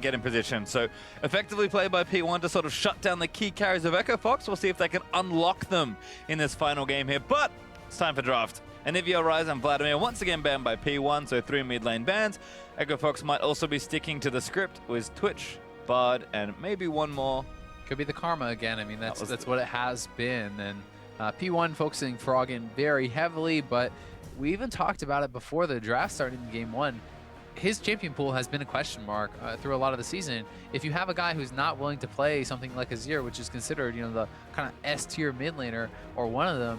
get in position. So effectively played by P1 to sort of shut down the key carries of Echo Fox. We'll see if they can unlock them in this final game here. But it's time for draft. Anivia, Rise, and Vladimir once again banned by P1, so 3 mid lane bans. Echo Fox might also be sticking to the script with Twitch, Bard, and maybe one more. Could be the Karma again. I mean, that's what it has been. And P1 focusing Froggen very heavily, but we even talked about it before the draft started in Game 1. His champion pool has been a question mark through a lot of the season. If you have a guy who's not willing to play something like Azir, which is considered, you know, the kind of S-tier mid laner, or one of them,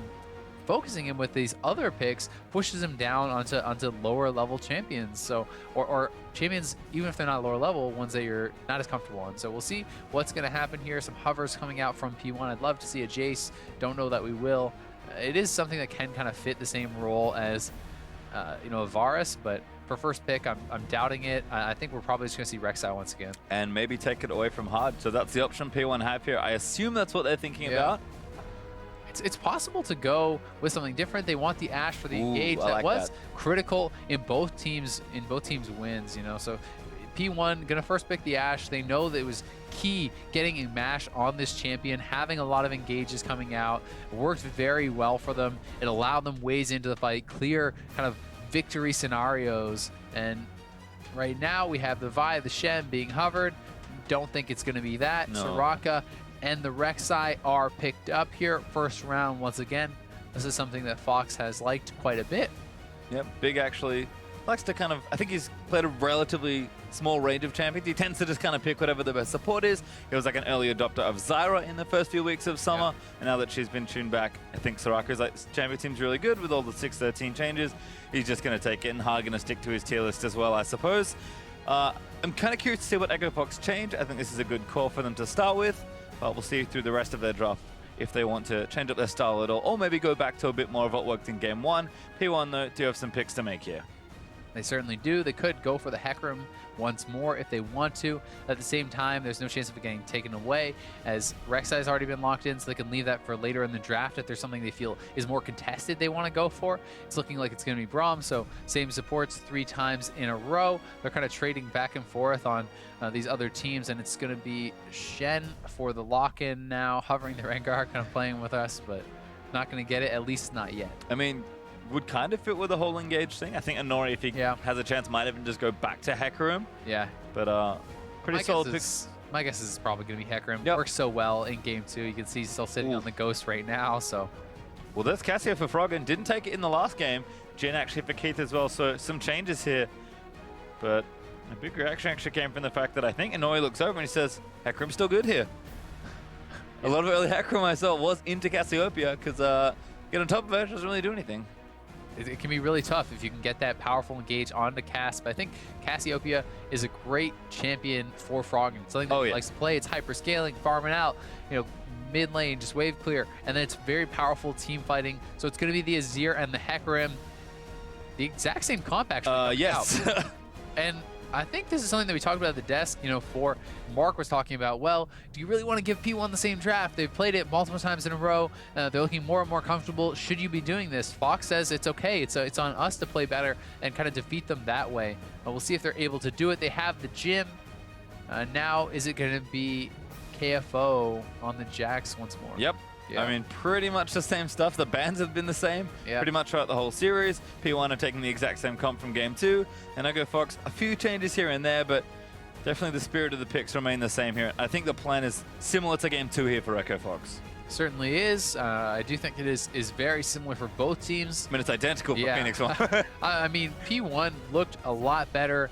focusing him with these other picks pushes him down onto lower level champions. So, or champions, even if they're not lower level, ones that you're not as comfortable on. So we'll see what's going to happen here. Some hovers coming out from P1. I'd love to see a Jace. Don't know that we will. It is something that can kind of fit the same role as, you know, a Varus, but for first pick, I'm doubting it. I think we're probably just going to see Rek'Sai once again. And maybe take it away from Hard. So that's the option P1 have here. I assume that's what they're thinking about. It's possible to go with something different. They want the Ashe for the engage. That was critical in both teams' wins, you know. So P1 gonna first pick the Ashe. They know that it was key getting a mash on this champion, having a lot of engages coming out. It worked very well for them. It allowed them ways into the fight, clear kind of victory scenarios. And right now we have the Vi, the Shen being hovered. Don't think it's gonna be that. No. Soraka and the Rek'Sai are picked up here. First round once again. This is something that Fox has liked quite a bit. Yep, Big actually likes to kind of, I think he's played a relatively small range of champions. He tends to just kind of pick whatever the best support is. He was like an early adopter of Zyra in the first few weeks of summer. And now that she's been tuned back, I think Soraka's like, champion team's really good with all the 6-13 changes. He's just going to take it, and Hard going to stick to his tier list as well, I suppose. I'm kind of curious to see what Echo Fox change. I think this is a good call for them to start with. But we'll see through the rest of their draft if they want to change up their style at all, or maybe go back to a bit more of what worked in Game 1. P1, though, do have some picks to make here. They certainly do. They could go for the Hecarim once more if they want to. At the same time, there's no chance of it getting taken away, as Rek'Sai has already been locked in, so they can leave that for later in the draft if there's something they feel is more contested they want to go for. It's looking like it's going to be Braum, so same supports 3 times in a row. They're kind of trading back and forth on these other teams, and it's going to be Shen for the lock-in now, hovering the Rengar, kind of playing with us, but not going to get it, at least not yet. I mean, would kind of fit with the whole engage thing. I think Anori, if he has a chance, might even just go back to Hecarim. Yeah. But pretty solid picks. My guess is it's probably going to be Hecarim. Yep. Works so well in Game 2. You can see he's still sitting on the Ghost right now, so. Well, there's Cassio for Froggen. Didn't take it in the last game. Jhin actually for Keith as well, so some changes here. But a big reaction actually came from the fact that I think Anori looks over and he says, Hecarim's still good here. A lot of early Hecarim I saw was into Cassiopeia, because get on top of it doesn't really do anything. It can be really tough if you can get that powerful engage onto Cass, but I think Cassiopeia is a great champion for Froggen. It's something that he likes to play. It's hyper scaling, farming out, you know, mid lane, just wave clear, and then it's very powerful team fighting. So it's going to be the Azir and the Hecarim, the exact same comp actually. Yes. And I think this is something that we talked about at the desk, you know, for Mark was talking about, well, do you really want to give P1 the same draft? They've played it multiple times in a row. They're looking more and more comfortable. Should you be doing this? Fox says it's okay. It's on us to play better and kind of defeat them that way. We'll see if they're able to do it. They have the gym. Now, is it going to be KFO on the Jax once more? Yep. Yeah. I mean, pretty much the same stuff. The bans have been the same pretty much throughout the whole series. P1 are taking the exact same comp from Game 2. And Echo Fox, a few changes here and there, but definitely the spirit of the picks remain the same here. I think the plan is similar to Game 2 here for Echo Fox. Certainly is. I do think it is very similar for both teams. I mean, it's identical for Phoenix1. I mean, P1 looked a lot better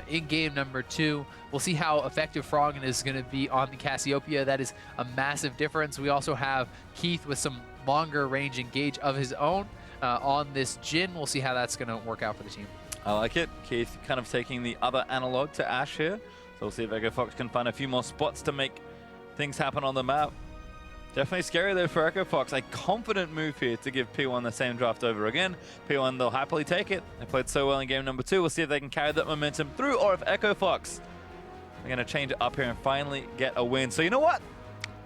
in game number 2. We'll see how effective Froggen is going to be on the Cassiopeia. That is a massive difference. We also have Keith with some longer range engage of his own on this Jhin. We'll see how that's going to work out for the team. I like it. Keith kind of taking the other analog to Ashe here. So we'll see if Echo Fox can find a few more spots to make things happen on the map. Definitely scary though for Echo Fox. A confident move here to give P1 the same draft over again. P1, they'll happily take it. They played so well in game number 2. We'll see if they can carry that momentum through, or if Echo Fox are going to change it up here and finally get a win. So you know what?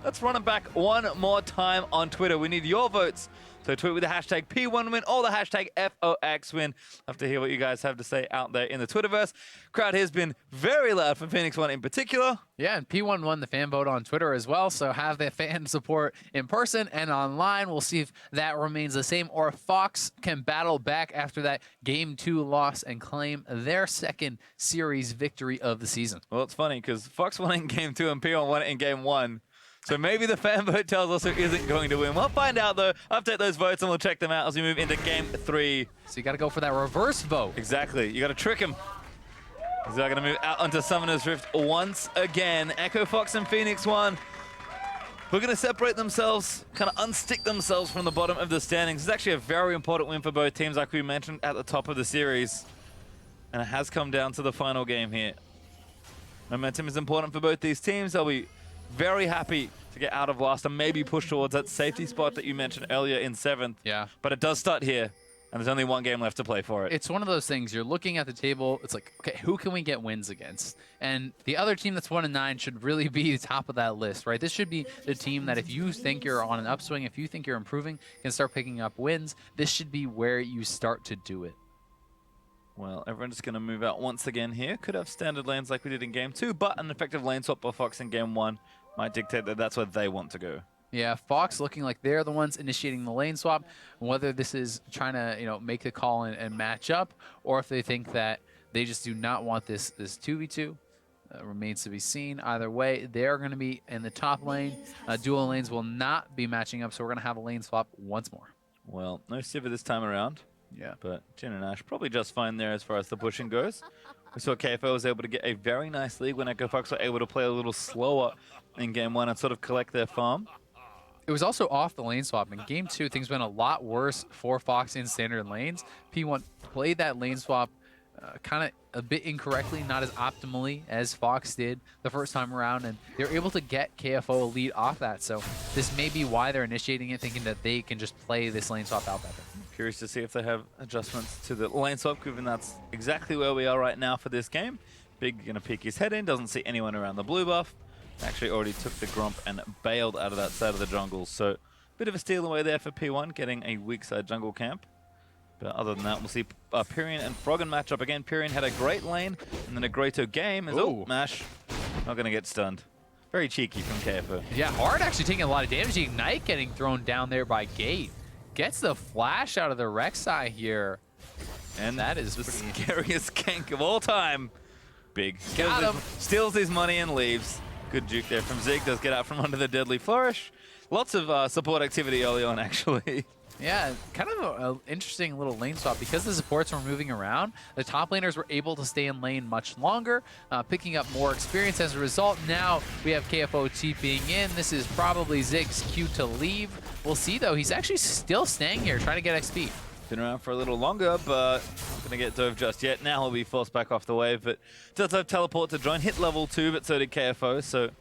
let's run it back one more time on Twitter. We need your votes. So tweet with the hashtag P1win or the hashtag FOXwin. Love to hear what you guys have to say out there in the Twitterverse. Crowd here has been very loud for Phoenix1 in particular. Yeah, and P1 won the fan vote on Twitter as well, so have the fan support in person and online. We'll see if that remains the same or if Fox can battle back after that Game 2 loss and claim their second series victory of the season. Well, it's funny because Fox won in Game 2 and P1 won it in Game 1. So maybe the fan vote tells us who isn't going to win. We'll find out, though. Update those votes, and we'll check them out as we move into Game 3. So you got to go for that reverse vote. Exactly. You got to trick him. They're going to move out onto Summoner's Rift once again. Echo Fox and Phoenix1. We're going to separate themselves, kind of unstick themselves from the bottom of the standings. It's actually a very important win for both teams, like we mentioned at the top of the series. And it has come down to the final game here. Momentum is important for both these teams. They'll be very happy to get out of last and maybe push towards that safety spot that you mentioned earlier in 7th. Yeah. But it does start here, and there's only one game left to play for it. It's one of those things, you're looking at the table, it's like, okay, who can we get wins against? And the other team that's 1-9 should really be the top of that list, right? This should be the team that if you think you're on an upswing, if you think you're improving, can start picking up wins. This should be where you start to do it. Well, everyone's just going to move out once again here. Could have standard lanes like we did in Game 2, but an effective lane swap by Fox in Game 1 might dictate that that's where they want to go. Yeah, Fox looking like they're the ones initiating the lane swap. Whether this is trying to, make the call and match up, or if they think that they just do not want this 2v2, remains to be seen. Either way, they're going to be in the top lane. Dual lanes will not be matching up, so we're going to have a lane swap once more. Well, no Sivir this time around. Yeah. But Jin and Ash probably just fine there as far as the pushing goes. We saw KFO was able to get a very nice lead when Echo Fox were able to play a little slower in Game 1 and sort of collect their farm. It was also off the lane swap. In Game 2, things went a lot worse for Fox in standard lanes. P1 played that lane swap kind of a bit incorrectly, not as optimally as Fox did the first time around, and they're able to get KFO a lead off that. So this may be why they're initiating it, thinking that they can just play this lane swap out better. Curious to see if they have adjustments to the lane swap, given that's exactly where we are right now for this game. Big gonna peek his head in, doesn't see anyone around the blue buff. Actually already took the Gromp and bailed out of that side of the jungle. So bit of a steal away there for P1, getting a weak side jungle camp. But other than that, we'll see Pyrian and Froggen match up again. Pyrian had a great lane and then a greater game. Oh, Mash, not gonna get stunned. Very cheeky from KFO. Yeah, Hard actually taking a lot of damage. Ignite getting thrown down there by Gate. Gets the flash out of the Rek'Sai here. And that is the scariest gank of all time. Big. Got him. Steals his money and leaves. Good juke there from Zig. Does get out from under the deadly flourish. Lots of support activity early on, actually. Yeah, kind of an interesting little lane swap. Because the supports were moving around, the top laners were able to stay in lane much longer, picking up more experience as a result. Now we have KFO TPing in. This is probably Zig's cue to leave. We'll see, though. He's actually still staying here, trying to get XP. Been around for a little longer, but not going to get dove just yet. Now he'll be forced back off the wave, but does have teleport to join. Hit level 2, but so did KFO, so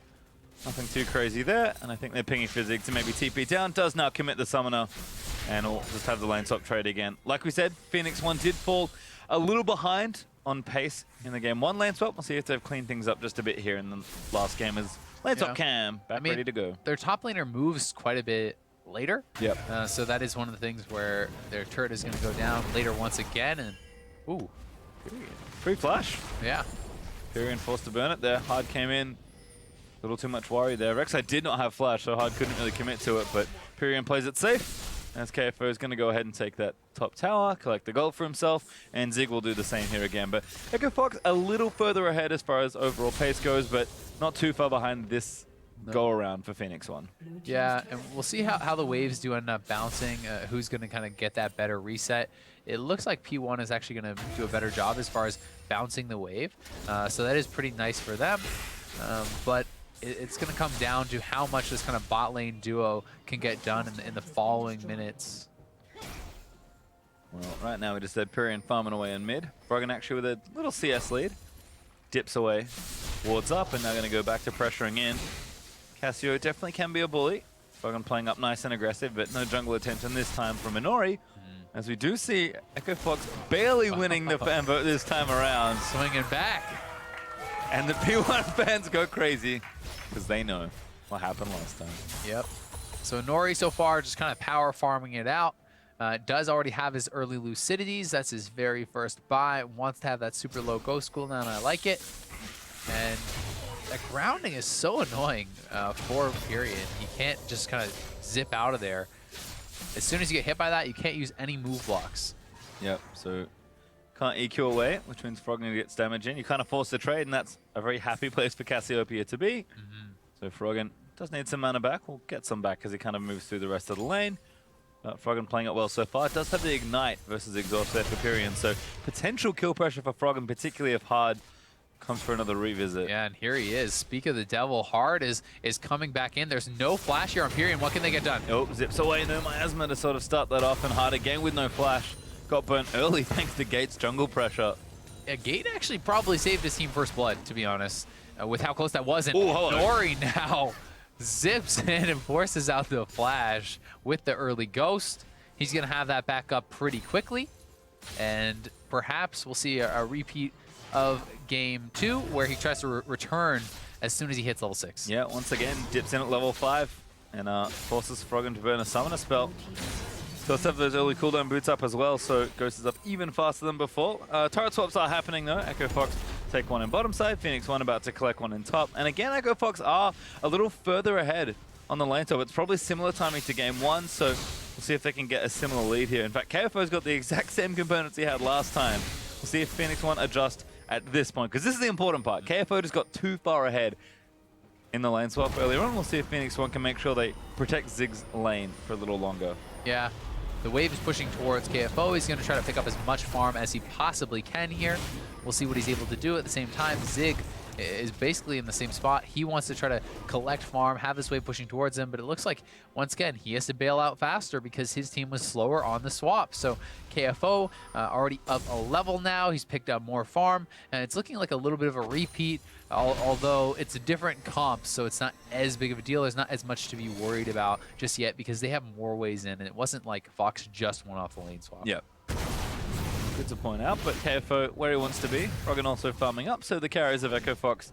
nothing too crazy there. And I think they're pinging for Zig to maybe TP down. Does now commit the summoner. And we'll just have the lane swap trade again. Like we said, Phoenix1 did fall a little behind on pace in the Game 1 lane swap. We'll see if they've cleaned things up just a bit here in the last game as lane swap cam back ready to go. Their top laner moves quite a bit later. Yep. So that is one of the things where their turret is going to go down later once again. And ooh, free flash. Yeah. Pyrian forced to burn it there. Hard came in. A little too much worry there. Rek'Sai did not have flash, so Hard couldn't really commit to it, but Pyrian plays it safe. As KFO is going to go ahead and take that top tower, collect the gold for himself, and Zig will do the same here again. But Echo Fox a little further ahead as far as overall pace goes, but not too far behind this go-around for Phoenix1. Yeah, and we'll see how the waves do end up bouncing, who's going to kind of get that better reset. It looks like P1 is actually going to do a better job as far as bouncing the wave, so that is pretty nice for them. But it's going to come down to how much this kind of bot lane duo can get done in the following minutes. Well, right now we just had Pyrian farming away in mid. Froggen actually with a little CS lead. Dips away, wards up, and now going to go back to pressuring in. Cassio definitely can be a bully. Froggen playing up nice and aggressive, but no jungle attention this time from Minori. As we do see Echo Fox barely winning the fan vote this time around. Swinging back. And the P1 fans go crazy because they know. what happened last time. Yep. So Nori so far just kind of power farming it out. Does already have his early Lucidities. That's his very first buy. Wants to have that super low ghost cooldown. I like it. And that grounding is so annoying for Period. He can't just kind of zip out of there. As soon as you get hit by that, you can't use any move blocks. Yep, so can't EQ away, which means Froggen gets damage in. You kind of force the trade, and that's a very happy place for Cassiopeia to be. So Froggen does need some mana back. We'll get some back as he kind of moves through the rest of the lane. Froggen playing it well so far. It does have the Ignite versus Exhaust there for Pyrian, so potential kill pressure for Froggen, particularly if Hard comes for another revisit. Yeah, and here he is. Speak of the devil, Hard is coming back in. There's no flash here on Pyrian. What can they get done? Oh, zips away. No miasma to sort of start that off, and Hard again with no flash. Got burnt early thanks to Gate's jungle pressure. Yeah, Gate actually probably saved his team first blood, to be honest, with how close that was. And Ooh, Nori now zips in and forces out the flash with the early ghost. He's going to have that back up pretty quickly. And perhaps we'll see a repeat of game 2 where he tries to return as soon as he hits level 6. Yeah, once again, dips in at level 5 and forces Froggen to burn a summoner spell. Does have those early cooldown boots up as well, so Ghost is up even faster than before. Turret swaps are happening though. Echo Fox take one in bottom side, Phoenix1 about to collect one in top. And again, Echo Fox are a little further ahead on the lane top. It's probably similar timing to game 1, so we'll see if they can get a similar lead here. In fact, KFO's got the exact same components he had last time. We'll see if Phoenix1 adjust at this point, because this is the important part. KFO just got too far ahead in the lane swap earlier on. We'll see if Phoenix1 can make sure they protect Zig's lane for a little longer. Yeah. The wave is pushing towards KFO. He's going to try to pick up as much farm as he possibly can here. We'll see what he's able to do. At the same time, Zig is basically in the same spot. He wants to try to collect farm, have this wave pushing towards him, but it looks like, once again, he has to bail out faster because his team was slower on the swap. So KFO already up a level now. He's picked up more farm, and it's looking like a little bit of a repeat, although it's a different comp, so it's not as big of a deal. There's not as much to be worried about just yet because they have more ways in, and it wasn't like Fox just went off the lane swap. Yep. Good to point out, but KFO where he wants to be. Froggen also farming up, so the carriers of Echo Fox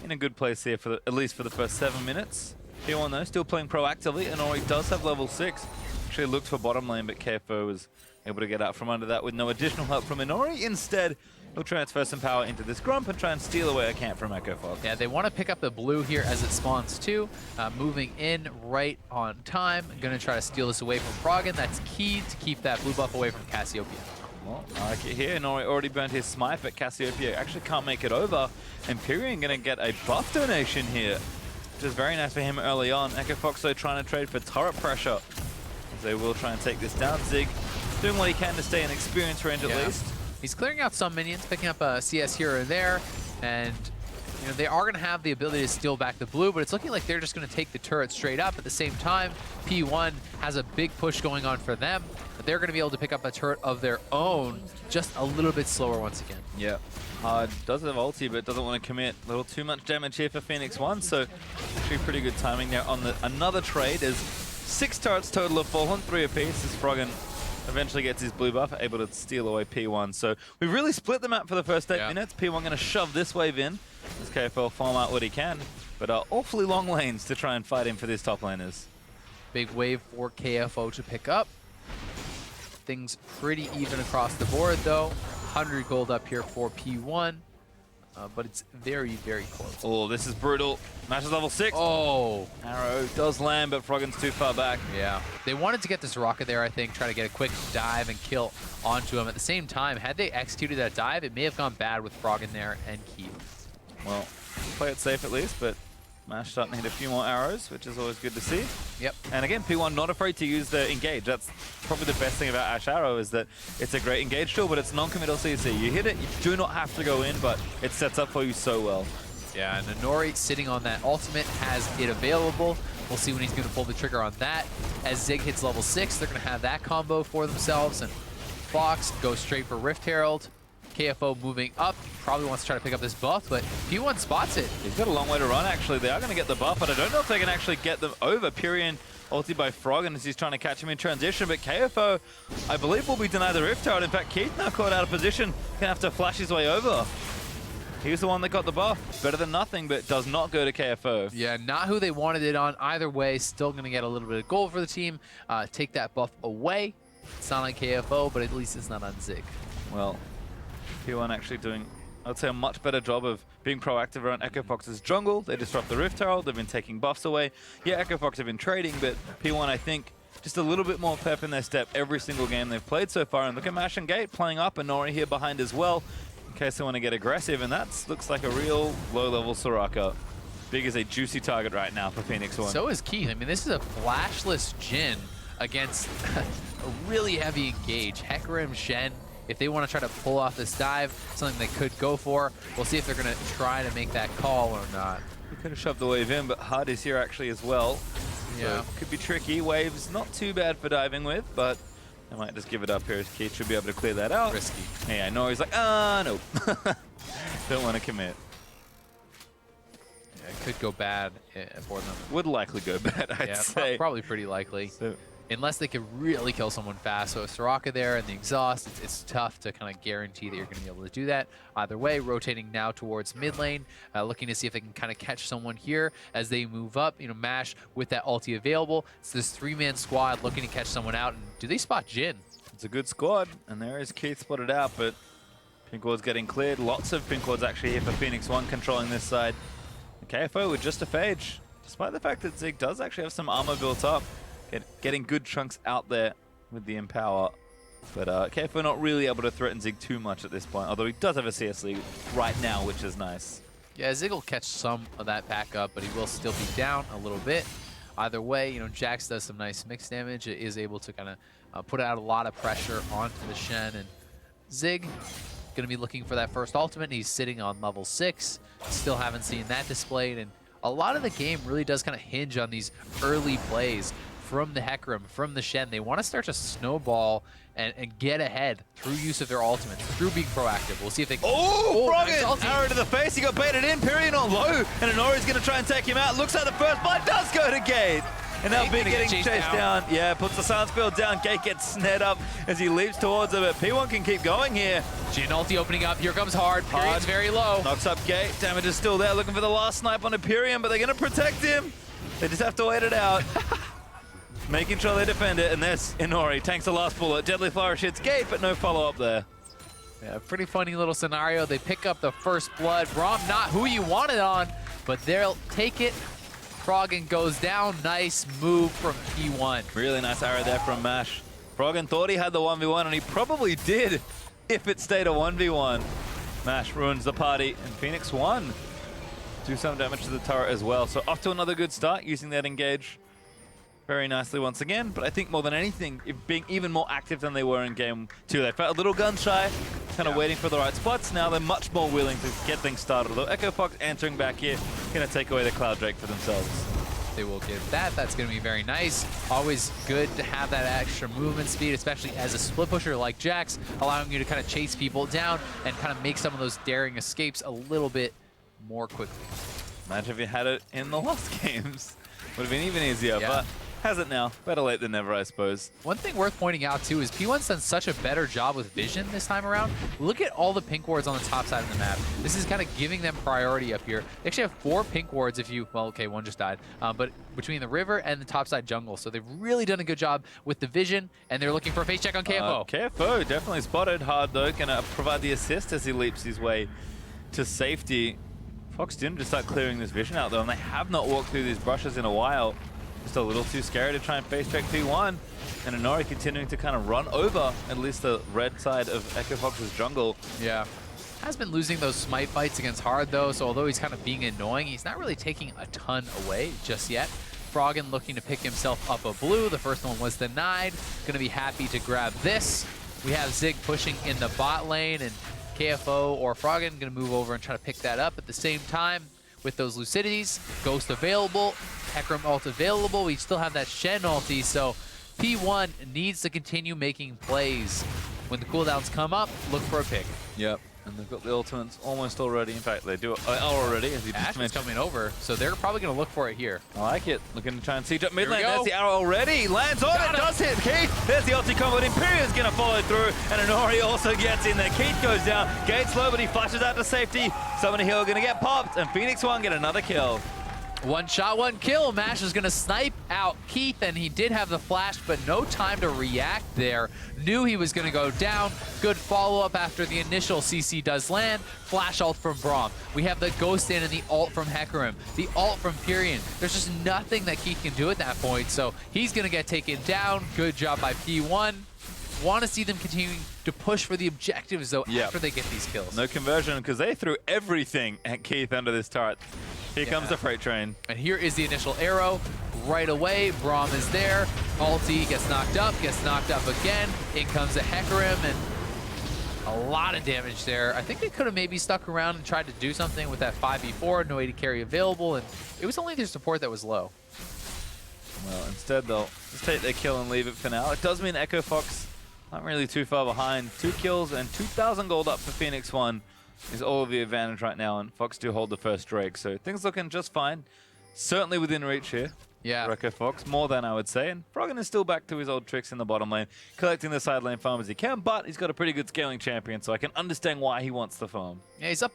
in a good place here, for at least for the first 7 minutes. P1 though, still playing proactively, and Ori does have level 6. Actually looked for bottom lane, but KFO was able to get out from under that with no additional help from Inori. Instead, he'll transfer some power into this Grump and try and steal away a camp from Echo Fox. Yeah, they want to pick up the blue here as it spawns too. Moving in right on time. Going to try to steal this away from Froggen. That's key to keep that blue buff away from Cassiopeia. Well, I like it here. Nori already burnt his smite, but Cassiopeia actually can't make it over. Empyrean going to get a buff donation here, which is very nice for him early on. Echo Fox though trying to trade for turret pressure, as they will try and take this down. Zig doing what he can to stay in experience range at least. He's clearing out some minions, picking up a CS here or there, and you know they are going to have the ability to steal back the blue, but it's looking like they're just going to take the turret straight up. At the same time, P1 has a big push going on for them, but they're going to be able to pick up a turret of their own, just a little bit slower once again. Yeah. Hard does have ulti, but doesn't want to commit. A little too much damage here for Phoenix1, so actually pretty good timing there on another trade. Is 6 turrets total of 4 on 3 apiece as Froggen eventually gets his blue buff, able to steal away P1. So we've really split the map for the first 8 minutes. P1 going to shove this wave in as KFL farm out what he can, but awfully long lanes to try and fight him for these top laners. Big wave for KFO to pick up. Things pretty even across the board though. 100 gold up here for P1, but it's very, very close. Oh, this is brutal. Match is level 6. Oh. Arrow does land, but Froggen's too far back. Yeah. They wanted to get this rocket there, I think, try to get a quick dive and kill onto him. At the same time, had they executed that dive, it may have gone bad with Froggen there and Keep. Well, play it safe at least, but Mash starting to hit a few more arrows, which is always good to see. Yep. And again, P1 not afraid to use the engage. That's probably the best thing about Ash Arrow, is that it's a great engage tool, but it's non-committal CC. You hit it, you do not have to go in, but it sets up for you so well. Yeah, and Nori sitting on that ultimate has it available. We'll see when he's going to pull the trigger on that. As Zig hits level 6, they're going to have that combo for themselves, and Fox goes straight for Rift Herald. KFO moving up, probably wants to try to pick up this buff, but P1 spots it. He's got a long way to run, actually. They are going to get the buff, but I don't know if they can actually get them over. Pyrian ulti by Froggen as he's trying to catch him in transition, but KFO, I believe, will be denied the Rift Herald. In fact, Keith now caught out of position, going to have to flash his way over. He's the one that got the buff. Better than nothing, but does not go to KFO. Yeah, not who they wanted it on. Either way, still going to get a little bit of gold for the team. Take that buff away. It's not on KFO, but at least it's not on Zig. Well, P1 actually doing, I would say, a much better job of being proactive around Echo Fox's jungle. They disrupt the Rift Herald. They've been taking buffs away. Yeah, Echo Fox have been trading, but P1, I think, just a little bit more pep in their step every single game they've played so far. And look at Mash and Gate playing up, and Nori here behind as well, in case they want to get aggressive. And that looks like a real low-level Soraka. Big is a juicy target right now for Phoenix1. So is Keith. I mean, this is a flashless Jhin against a really heavy engage. Hecarim, Shen, if they want to try to pull off this dive, something they could go for. We'll see if they're going to try to make that call or not. We could have shoved the wave in, but Hard is here actually as well. Yeah. So could be tricky. Wave's not too bad for diving with, but I might just give it up here as Keith should be able to clear that out. Risky. Yeah, I know. He's like, no. Don't want to commit. Yeah, it could go bad for them. Would likely go bad, I'd say. Probably pretty likely. So, unless they could really kill someone fast. So Soraka there and the exhaust, it's tough to kind of guarantee that you're going to be able to do that. Either way, rotating now towards mid lane, looking to see if they can kind of catch someone here as they move up. You know, Mash with that ulti available. It's this three-man squad looking to catch someone out. And do they spot Jhin? it's a good squad, and there is Keith spotted out, but pink ward's getting cleared. Lots of pink wards actually here for Phoenix1 controlling this side. KFO with just a phage, despite the fact that Zig does actually have some armor built up. Getting good chunks out there with the Empower. But KFO not really able to threaten Zig too much at this point, although he does have a CS lead right now, which is nice. Yeah, Zig will catch some of that back up, but he will still be down a little bit. Either way, you know, Jax does some nice mix damage. It is able to kind of put out a lot of pressure onto the Shen. And Zig going to be looking for that first ultimate. He's sitting on level 6. Still haven't seen that displayed. And a lot of the game really does kind of hinge on these early plays from the Hecarim, from the Shen. They want to start to snowball and get ahead through use of their ultimates, through being proactive. We'll see if they can... Oh, Froggen! Nice Arrow to the face, he got baited in, Period on low, and Honori's going to try and take him out. Looks like the first blood does go to Gate. And now Big getting chased down. Yeah, puts the silence field down. Gate gets snared up as he leaps towards it, but P1 can keep going here. Jhin ulti opening up. Here comes Hard. Period's very low. Knocks up Gate. Damage is still there, looking for the last snipe on Empyrean, but they're going to protect him. They just have to wait it out. Making sure they defend it, and there's Inori. Tanks the last bullet. Deadly Flourish hits Gate, but no follow-up there. Yeah, pretty funny little scenario. They pick up the first blood. Braum not who you wanted on, but they'll take it. Froggen goes down. Nice move from P1. Really nice arrow there from Mash. Froggen thought he had the 1v1, and he probably did if it stayed a 1v1. Mash ruins the party, and Phoenix1 do some damage to the turret as well. So off to another good start using that engage very nicely once again, but I think more than anything, being even more active than they were in game 2. They felt a little gun shy, kind of waiting for the right spots. Now they're much more willing to get things started. Although Echo Fox answering back here, going to take away the Cloud Drake for themselves. They will get that. That's going to be very nice. Always good to have that extra movement speed, especially as a split pusher like Jax, allowing you to kind of chase people down and kind of make some of those daring escapes a little bit more quickly. Imagine if you had it in the last games. Would have been even easier, Yeah. but has it now. Better late than never, I suppose. One thing worth pointing out, too, is P1's done such a better job with vision this time around. Look at all the pink wards on the top side of the map. This is kind of giving them priority up here. They actually have 4 pink wards if you... Well, okay, one just died. But between the river and the top side jungle. So they've really done a good job with the vision, and they're looking for a face check on KFO. KFO definitely spotted. Hard, though, going to provide the assist as he leaps his way to safety. Fox didn't just start clearing this vision out, though, and they have not walked through these brushes in a while. Just a little too scary to try and face check P1. And Inori continuing to kind of run over at least the red side of Echo Fox's jungle. Yeah. Has been losing those smite fights against Hard, though, so although he's kind of being annoying, he's not really taking a ton away just yet. Froggen looking to pick himself up a blue. The first one was denied. Gonna be happy to grab this. We have Zig pushing in the bot lane, and KFO or Froggen gonna move over and try to pick that up at the same time. With those Lucidities, Ghost available, Hecarim ult available. We still have that Shen ulti, so P1 needs to continue making plays. When the cooldowns come up, look for a pick. Yep. And they've got the ultimates almost already. In fact, they do it already, as you just mentioned. Coming over, so they're probably going to look for it here. I like it. Looking to try and siege up mid lane. There's the arrow already. Lands on it. Does hit Keith. There's the ulti combo. Imperium's going to follow through. And Inori also gets in there. Keith goes down. Gates low, but he flashes out to safety. Summoner Hill going to get popped. And Phoenix1 get another kill. One shot, one kill. Mash is going to snipe out Keith, and he did have the flash, but no time to react there. Knew he was going to go down. Good follow-up after the initial CC does land. Flash ult from Braum. We have the Ghost in and the ult from Hecarim. The ult from Pyrion. There's just nothing that Keith can do at that point, so he's going to get taken down. Good job by P1. Want to see them continuing to push for the objectives, though, after they get these kills. No conversion, because they threw everything at Keith under this turret. Here comes the freight train. And here is the initial arrow. Right away, Braum is there. Ulti gets knocked up again. In comes the Hecarim, and a lot of damage there. I think they could have maybe stuck around and tried to do something with that 5v4, no AD carry available, and it was only their support that was low. Well, instead they'll just take their kill and leave it for now. It does mean Echo Fox not really too far behind. 2 kills and 2,000 gold up for Phoenix1 is all of the advantage right now, and Fox do hold the first Drake, so things looking just fine. Certainly within reach here. Yeah. Echo Fox, more than I would say, and Froggen is still back to his old tricks in the bottom lane, collecting the side lane farm as he can, but he's got a pretty good scaling champion, so I can understand why he wants the farm. Yeah, he's up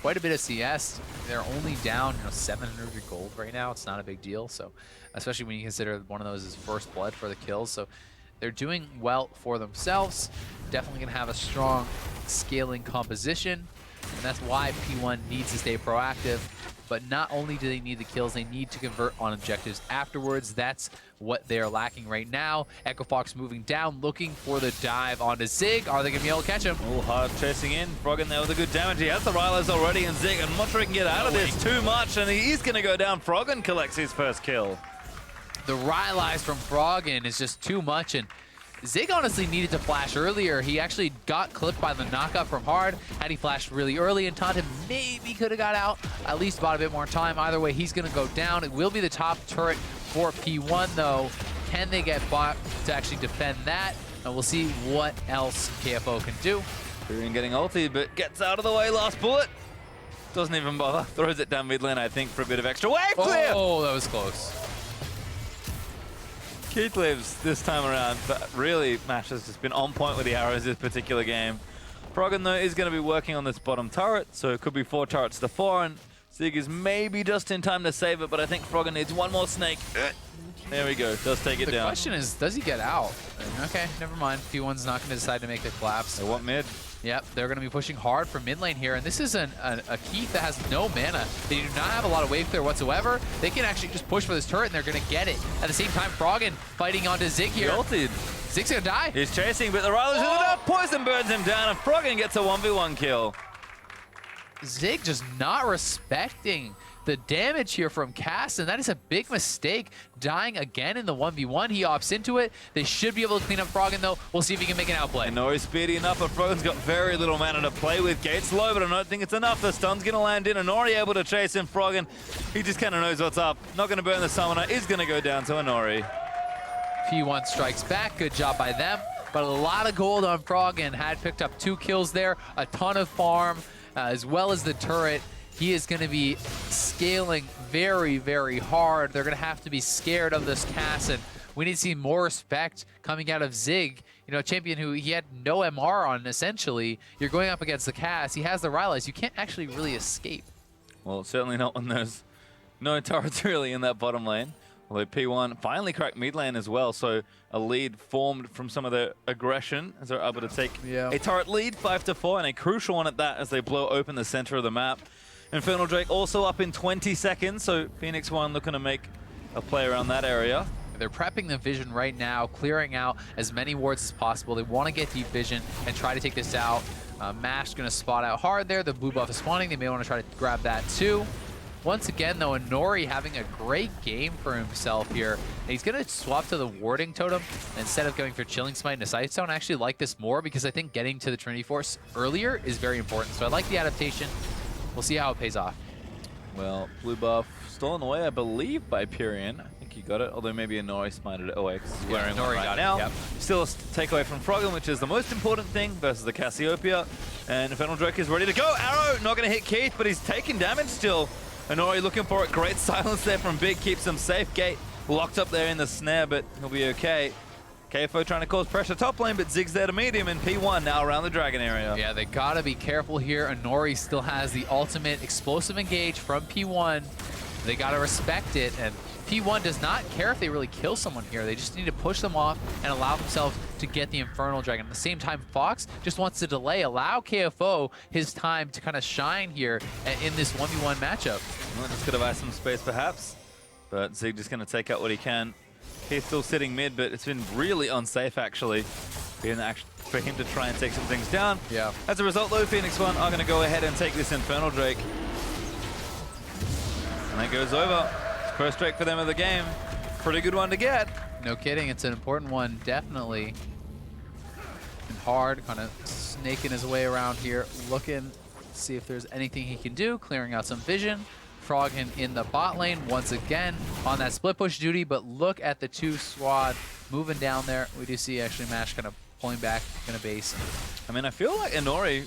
quite a bit of CS. They're only down 700 gold right now. It's not a big deal, so especially when you consider one of those is first blood for the kills, so they're doing well for themselves. Definitely going to have a strong scaling composition, and that's why P1 needs to stay proactive. But not only do they need the kills, they need to convert on objectives afterwards. That's what they're lacking right now. Echo Fox moving down, looking for the dive onto Zig. Are they going to be able to catch him? Oh, hard chasing in. Froggen there with a good damage. He has the Rylers already, and Zig, I'm not sure he can get out of this too much, and he is going to go down. Froggen collects his first kill. The Rylers from Froggen is just too much, and Zig honestly needed to flash earlier. He actually got clipped by the knockup from Hard. Had he flashed really early and taunted, maybe could have got out. At least bought a bit more time. Either way, he's going to go down. It will be the top turret for P1, though. Can they get bot to actually defend that? And we'll see what else KFO can do. Pyrion getting ulti, but gets out of the way. Last bullet. Doesn't even bother. Throws it down mid lane, I think, for a bit of extra wave clear. Oh, that was close. Keith lives this time around, but really Mash has just been on point with the arrows this particular game. Froggen, though, is going to be working on this bottom turret, so it could be 4 turrets to 4, and Zig is maybe just in time to save it, but I think Froggen needs one more snake. There we go, does take it down. The question is, does he get out? Okay, never mind. P1's not going to decide to make the collapse. They want mid. Yep, they're going to be pushing hard for mid lane here, and this is a Keith that has no mana. They do not have a lot of wave clear whatsoever. They can actually just push for this turret, and they're going to get it. At the same time, Froggen fighting onto Zig here. Ulted. Zig's going to die. He's chasing, but the Rylers is enough. Poison burns him down, and Froggen gets a 1v1 kill. Zig just not respecting the damage here from Cass, and that is a big mistake. Dying again in the 1v1. He opts into it. They should be able to clean up Froggen, though. We'll see if he can make an outplay. And Nori's speedy enough, but Froggen's got very little mana to play with. Gates low, but I don't think it's enough. The stun's going to land in, and Nori able to chase him. Froggen, he just kind of knows what's up. Not going to burn the summoner. Is going to go down to Inori. P1 strikes back. Good job by them. But a lot of gold on Froggen. Had picked up 2 kills there. A ton of farm, as well as the turret. He is going to be scaling very, very hard. They're going to have to be scared of this Cass, and we need to see more respect coming out of Zig. You know, a champion who he had no MR on, essentially. You're going up against the Cass. He has the Rylers. You can't actually really escape. Well, certainly not when there's no turrets really in that bottom lane. Although P1 finally cracked mid lane as well, so a lead formed from some of their aggression as they're able to take a turret lead, 5-4, and a crucial one at that as they blow open the center of the map. Infernal Drake also up in 20 seconds, so Phoenix1 looking to make a play around that area. They're prepping the vision right now, clearing out as many wards as possible. They want to get deep vision and try to take this out. Mash going to spot out hard there. The blue buff is spawning. They may want to try to grab that too. Once again, though, Inori having a great game for himself here. And he's going to swap to the warding totem instead of going for Chilling Smite and a Sight Stone. I actually like this more because I think getting to the Trinity Force earlier is very important. So I like the adaptation. We'll see how it pays off. Well, blue buff stolen away, I believe, by Pyrion. I think he got it, although maybe Inori smited it away because he's wearing one right now. Yep. Still a takeaway from Froggen, which is the most important thing versus the Cassiopeia. And Infernal Drake is ready to go. Arrow not going to hit Keith, but he's taking damage still. Inori looking for it. Great silence there from Big. Keeps him safe. Gate locked up there in the snare, but he'll be okay. KFO trying to cause pressure top lane, but Zig's there to meet him, and P1 now around the Dragon area. Yeah, they gotta be careful here. Inori still has the ultimate explosive engage from P1. They gotta respect it, and P1 does not care if they really kill someone here. They just need to push them off and allow themselves to get the Infernal Dragon. At the same time, Fox just wants to delay, allow KFO his time to kind of shine here in this 1v1 matchup. Well, just could have had some space perhaps, but Zig just gonna take out what he can. He's still sitting mid, but it's been really unsafe actually for him to try and take some things down. Yeah. As a result though, Phoenix1 are going to go ahead and take this Infernal Drake. And that goes over. First Drake for them of the game. Pretty good one to get. No kidding, it's an important one, definitely. And hard, kind of snaking his way around here, looking to see if there's anything he can do, clearing out some vision. Froggen in the bot lane once again on that split push duty, but look at the two squad moving down there. We do see actually Mash kind of pulling back in a base. I mean, I feel like Inori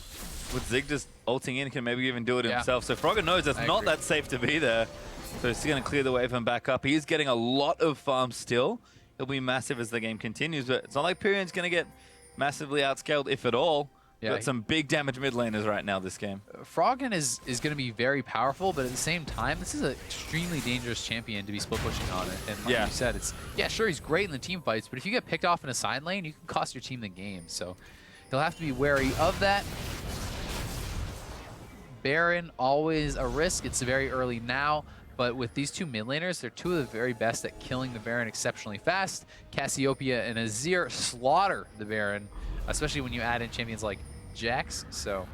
with Zig just ulting in can maybe even do it himself. So Froggen knows it's not that safe to be there. So he's going to clear the wave and back up. He's getting a lot of farm still. He'll be massive as the game continues, but it's not like Pyrion's going to get massively outscaled, if at all. Got some big damage mid laners right now this game. Froggen is going to be very powerful, but at the same time, this is an extremely dangerous champion to be split pushing on it. And like you said, sure, he's great in the team fights, but if you get picked off in a side lane, you can cost your team the game. So he'll have to be wary of that. Baron, always a risk. It's very early now, but with these two mid laners, they're two of the very best at killing the Baron exceptionally fast. Cassiopeia and Azir slaughter the Baron, especially when you add in champions like Jax, so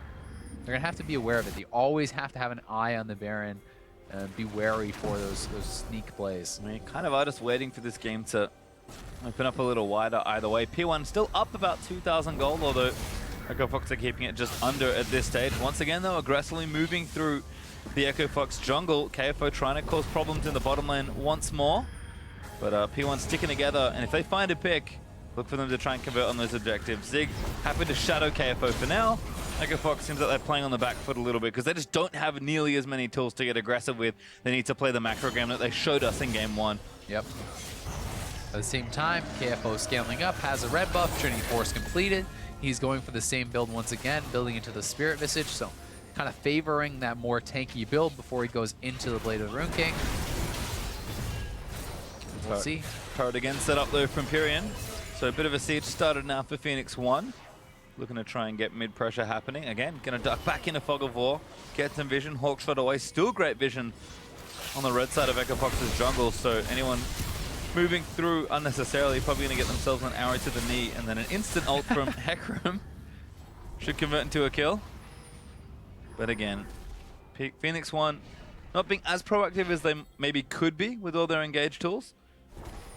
they're gonna have to be aware of it. They always have to have an eye on the Baron and be wary for those sneak plays. I mean, kind of are just waiting for this game to open up a little wider either way. P1 still up about 2,000 gold, although Echo Fox are keeping it just under at this stage. Once again, though, aggressively moving through the Echo Fox jungle. KFO trying to cause problems in the bottom lane once more, but P1 sticking together, and if they find a pick, look for them to try and convert on those objectives. Zig happy to shadow KFO for now. Echo Fox seems like they're playing on the back foot a little bit because they just don't have nearly as many tools to get aggressive with. They need to play the macro game that they showed us in game one. Yep. At the same time, KFO scaling up, has a red buff, Trinity Force completed. He's going for the same build once again, building into the Spirit Visage, so kind of favoring that more tanky build before he goes into the Blade of the Rune King. We'll see. Turret again set up though from Pyrion. So a bit of a siege started now for Phoenix1. Looking to try and get mid-pressure happening. Again, going to duck back into Fog of War. Get some vision. Hawkshot away. Still great vision on the red side of Echo Fox's jungle. So anyone moving through unnecessarily probably going to get themselves an arrow to the knee. And then an instant ult from Hecarim should convert into a kill. But again, Phoenix1 not being as proactive as they maybe could be with all their engaged tools.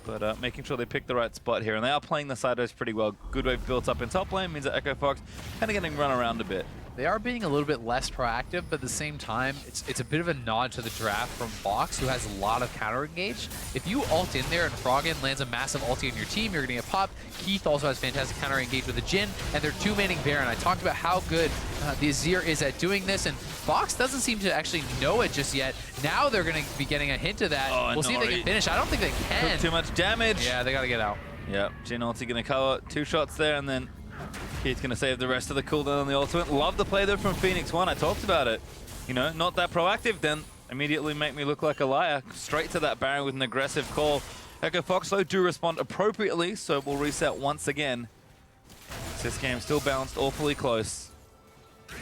But making sure they pick the right spot here. And they are playing the side rows pretty well. Good wave built up in top lane means that Echo Fox kind of getting run around a bit. They are being a little bit less proactive, but at the same time, it's a bit of a nod to the draft from Fox, who has a lot of counter engage. If you ult in there and Froggen lands a massive ulti on your team, you're going to get popped. Keith also has fantastic counter engage with the Jhin, and they're two-manning Baron. I talked about how good the Azir is at doing this, and Fox doesn't seem to actually know it just yet. Now they're going to be getting a hint of that. Oh, we'll see if they can finish. I don't think they can. Took too much damage. Yeah, they got to get out. Yep, Jhin ulti going to cover 2 shots there, and then Keith's going to save the rest of the cooldown on the ultimate. Love the play though from Phoenix1. I talked about it. You know, not that proactive, then immediately make me look like a liar. Straight to that Baron with an aggressive call. Echo Fox though do respond appropriately, so we'll reset once again. This game still bounced awfully close.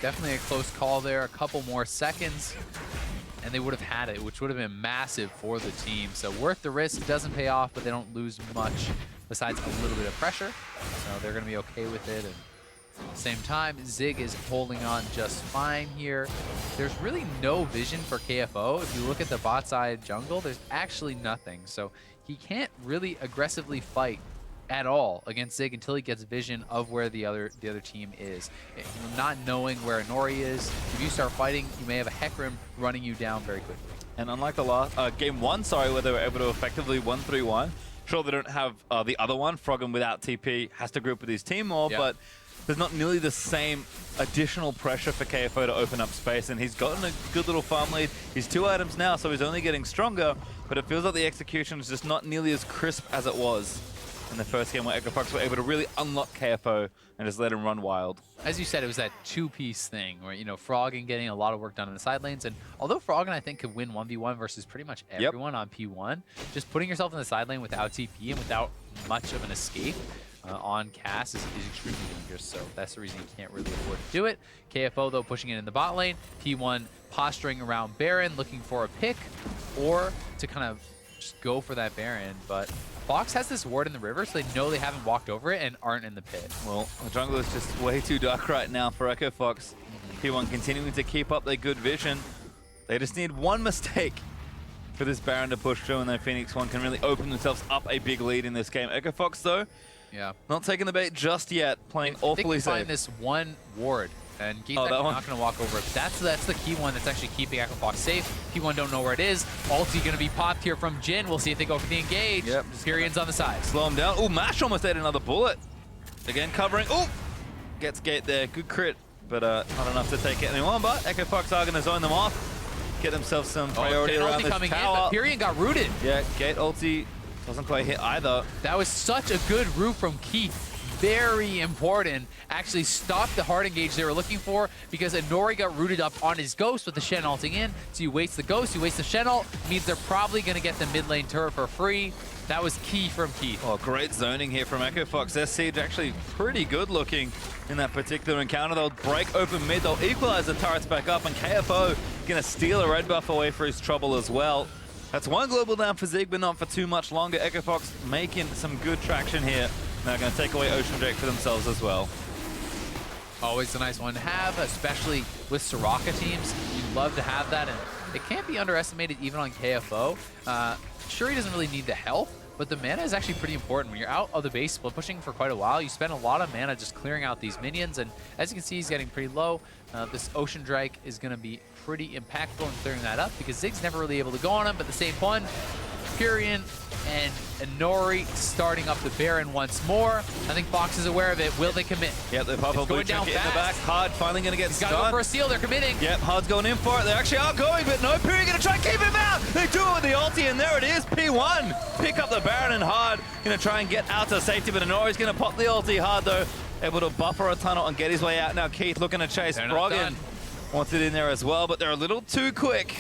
Definitely a close call there. A couple more seconds, and they would have had it, which would have been massive for the team. So worth the risk. Doesn't pay off, but they don't lose much besides a little bit of pressure. So they're going to be okay with it. And at the same time, Zig is holding on just fine here. There's really no vision for KFO. If you look at the bot side jungle, there's actually nothing. So he can't really aggressively fight at all against Zig until he gets vision of where the other team is. Not knowing where Inori is, if you start fighting, you may have a Hecarim running you down very quickly. And unlike the last game one, where they were able to effectively 1-3-1, sure they don't have the other one, Froggen without TP has to group with his team more, but there's not nearly the same additional pressure for KFO to open up space, and he's gotten a good little farm lead. He's 2 items now, so he's only getting stronger, but it feels like the execution is just not nearly as crisp as it was in the first game where Echo Fox were able to really unlock KFO and just let him run wild. As you said, it was that two-piece thing where, you know, Froggen getting a lot of work done in the side lanes, and although Froggen, I think, could win 1v1 versus pretty much everyone on P1, just putting yourself in the side lane without TP and without much of an escape on Cass is extremely dangerous, so that's the reason you can't really afford to do it. KFO, though, pushing it in the bot lane. P1 posturing around Baron, looking for a pick or to kind of just go for that Baron, but Fox has this ward in the river, so they know they haven't walked over it and aren't in the pit. Well, the jungle is just way too dark right now for Echo Fox. P1 continuing to keep up their good vision. They just need one mistake for this Baron to push through, and then Phoenix1 can really open themselves up a big lead in this game. Echo Fox, though, not taking the bait just yet, playing awfully safe. They can find this one ward, and Geet's not going to walk over it. That's the key one that's actually keeping Echo Fox safe. P1 don't know where it is. Ulti going to be popped here from Jin. We'll see if they go for the engage. Yep. Tyrion's on the side. Slow him down. Oh, Mash almost ate another bullet. Again, covering. Oh, gets Gate there. Good crit, but not enough to take it anyone. But Echo Fox are going to zone them off, get themselves some priority around this coming tower. In, but Tyrion got rooted. Yeah, Gate ulti doesn't quite hit either. That was such a good root from Keith. Very important. Actually stopped the hard engage they were looking for because Inori got rooted up on his Ghost with the Shen ulting in. So you waste the Ghost, you waste the Shen ult, means they're probably going to get the mid lane turret for free. That was key from Keith. Oh, great zoning here from Echo Fox. Their siege actually pretty good looking in that particular encounter. They'll break open mid, they'll equalize the turrets back up, and KFO going to steal a red buff away for his trouble as well. That's one global down for Zig, but not for too much longer. Echo Fox making some good traction here. Now going to take away Ocean Drake for themselves as well. Always a nice one to have, especially with Soraka teams. You'd love to have that, and it can't be underestimated even on KFO. Sure, he doesn't really need the health, but the mana is actually pretty important. When you're out of the base split pushing for quite a while, you spend a lot of mana just clearing out these minions, and as you can see, he's getting pretty low. This Ocean Drake is going to be pretty impactful in clearing that up because Zig's never really able to go on him, but the same one, Tyrion and Inori starting up the Baron once more. I think Fox is aware of it. Will they commit? Yep, they pop a blue check in the back. Hard finally going to get stunned. Got to go for a steal. They're committing. Yep, Hard's going in for it. They actually are going, but no, Puri going to try and keep him out. They do it with the ulti, and there it is. P1 pick up the Baron, and Hard going to try and get out to safety, but Inori's going to pop the ulti. Hard, though, able to buffer a tunnel and get his way out. Now Keith looking to chase. Froggen wants it in there as well, but they're a little too quick.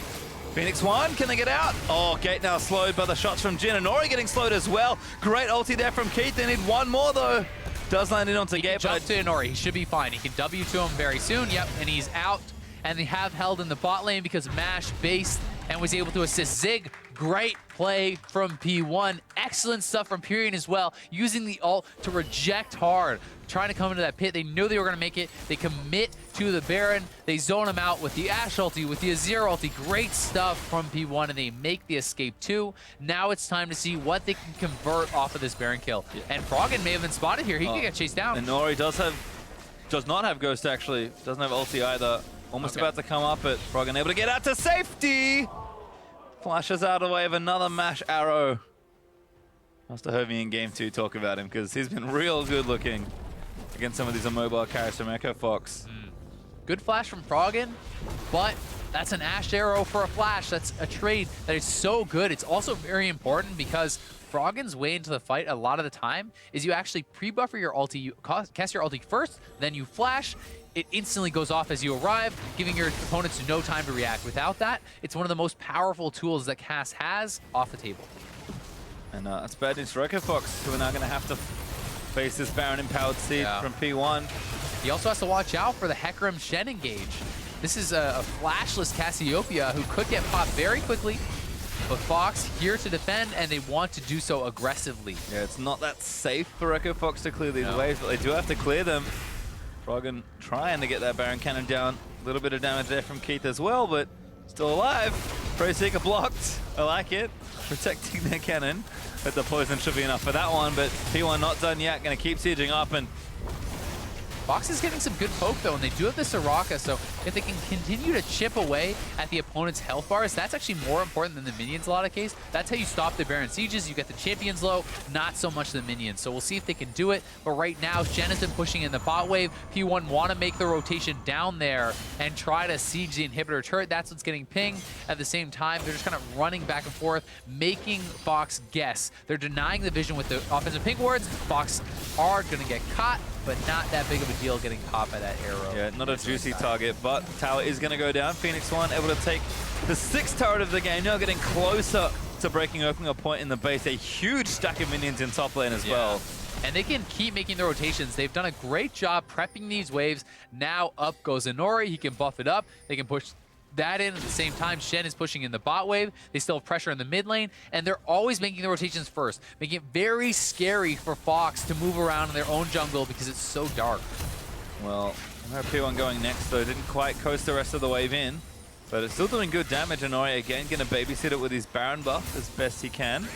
Phoenix1, can they get out? Oh, Gate now slowed by the shots from Jin. Inori getting slowed as well. Great ulti there from Keith. They need one more, though. Does land in onto Gate. Jump to Inori. He should be fine. He can W to him very soon. Yep, and he's out. And they have held in the bot lane because Mash based and was able to assist Zig. Great play from P1. Excellent stuff from Tyrion as well. Using the ult to reject Hard. Trying to come into that pit. They knew they were going to make it. They commit to the Baron. They zone him out with the Ashe ulti, with the Azir ulti. Great stuff from P1, and they make the escape too. Now it's time to see what they can convert off of this Baron kill. Yeah. And Froggen may have been spotted here. He could get chased down. Inori does not have Ghost, actually. Doesn't have ulti either. Almost about to come up, but Froggen able to get out to safety. Flashes out of the way of another Mash arrow. Must have heard me in game 2 talk about him, because he's been real good looking against some of these immobile carries from Echo Fox. Good flash from Froggen, but that's an Ashe arrow for a flash. That's a trade that is so good. It's also very important because Froggen's way into the fight a lot of the time is you actually pre-buffer your ulti, you cast your ulti first, then you flash. It instantly goes off as you arrive, giving your opponents no time to react. Without that, it's one of the most powerful tools that Cass has off the table. And that's bad news for Echo Fox, who are now going to have to face this Baron empowered seed from P1. He also has to watch out for the Hecarim Shen engage. This is a flashless Cassiopeia who could get popped very quickly, but Fox here to defend, and they want to do so aggressively. Yeah, it's not that safe for Echo Fox to clear these waves, but they do have to clear them. Froggen trying to get that Baron cannon down. A little bit of damage there from Keith as well, but still alive. Pro-Seeker blocked. I like it. Protecting their cannon. But the poison should be enough for that one, but P1 not done yet. Going to keep sieging up, and Fox is getting some good poke, though, and they do have the Soraka, so if they can continue to chip away at the opponent's health bars, that's actually more important than the minions a lot of cases. That's how you stop the Baron Sieges. You get the champions low, not so much the minions. So we'll see if they can do it, but right now, Shen has been pushing in the bot wave. P1 want to make the rotation down there and try to siege the inhibitor turret. That's what's getting pinged. At the same time, they're just kind of running back and forth, making Fox guess. They're denying the vision with the offensive ping wards. Fox are going to get caught, but not that big of a deal getting caught by that arrow. Yeah, not a juicy target, but tower is going to go down. Phoenix1 able to take the 6th turret of the game, now getting closer to breaking open a point in the base. A huge stack of minions in top lane as well. And they can keep making the rotations. They've done a great job prepping these waves. Now up goes Inori. He can buff it up. They can push that in at the same time. Shen is pushing in the bot wave. They still have pressure in the mid lane, and they're always making the rotations first, making it very scary for Fox to move around in their own jungle because it's so dark. Well, P1 going next, though. Didn't quite coast the rest of the wave in, but it's still doing good damage. Inori again going to babysit it with his Baron buff as best he can.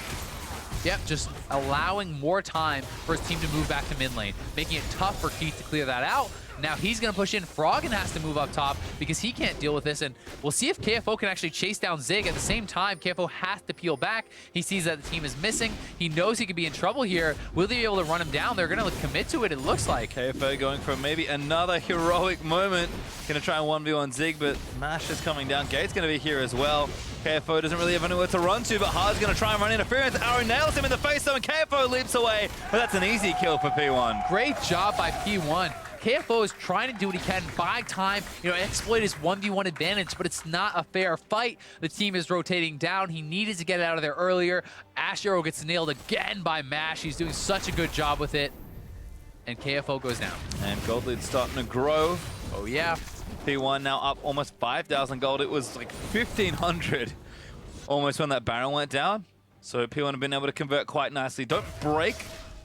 Yep, just allowing more time for his team to move back to mid lane, making it tough for Keith to clear that out. Now he's going to push in. Froggen has to move up top because he can't deal with this, and we'll see if KFO can actually chase down Zig. At the same time, KFO has to peel back. He sees that the team is missing. He knows he could be in trouble here. Will they be able to run him down? They're going to commit to it, it looks like. KFO going for maybe another heroic moment. Going to try and 1v1 Zig, but Mash is coming down. Gate's going to be here as well. KFO doesn't really have anywhere to run to, but Hard's going to try and run interference. Arrow nails him in the face, though, and KFO leaps away. But that's an easy kill for P1. Great job by P1. KFO is trying to do what he can, buy time, exploit his 1v1 advantage, but it's not a fair fight. The team is rotating down. He needed to get it out of there earlier. Ash Arrow gets nailed again by Mash. He's doing such a good job with it. And KFO goes down. And gold lead's starting to grow. Oh, yeah. P1 now up almost 5,000 gold. It was like 1,500 almost when that Baron went down. So P1 have been able to convert quite nicely. Don't break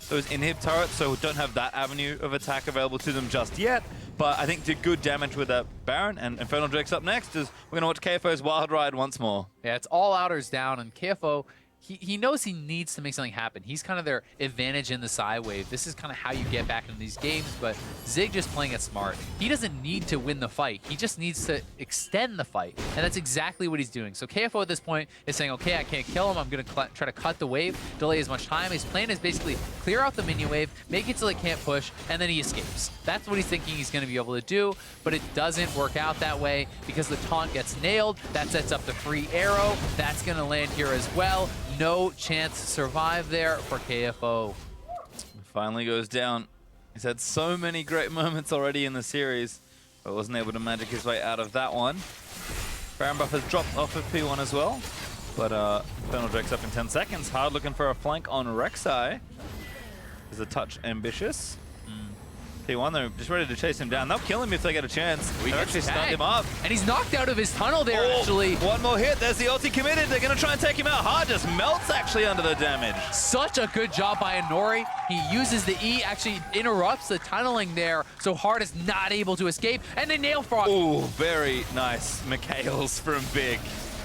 those inhib turrets, so don't have that avenue of attack available to them just yet. But I think did good damage with that Baron, and Infernal Drake's up next as we're going to watch KFO's Wild Ride once more. Yeah, it's all outers down, and KFO, he knows he needs to make something happen. He's kind of their advantage in the side wave. This is kind of how you get back into these games, but Zig just playing it smart. He doesn't need to win the fight. He just needs to extend the fight, and that's exactly what he's doing. So KFO at this point is saying, okay, I can't kill him. I'm going to try to cut the wave, delay as much time. His plan is basically clear out the minion wave, make it so it can't push, and then he escapes. That's what he's thinking he's going to be able to do, but it doesn't work out that way because the taunt gets nailed. That sets up the free arrow. That's going to land here as well. No chance to survive there for KFO. Finally goes down. He's had so many great moments already in the series, but wasn't able to magic his way out of that one. Baron buff has dropped off of P1 as well, but Infernal Drake's up in 10 seconds. Hard looking for a flank on Rek'Sai. Is a touch ambitious. P1, they're just ready to chase him down. They'll kill him if they get a chance. They've actually stunned him up. And he's knocked out of his tunnel there, actually. One more hit. There's the ulti committed. They're going to try and take him out. Hard just melts, actually, under the damage. Such a good job by Inori. He uses the E, actually interrupts the tunneling there, so Hard is not able to escape. And they nail Frog. Ooh, very nice Mikhails from Big.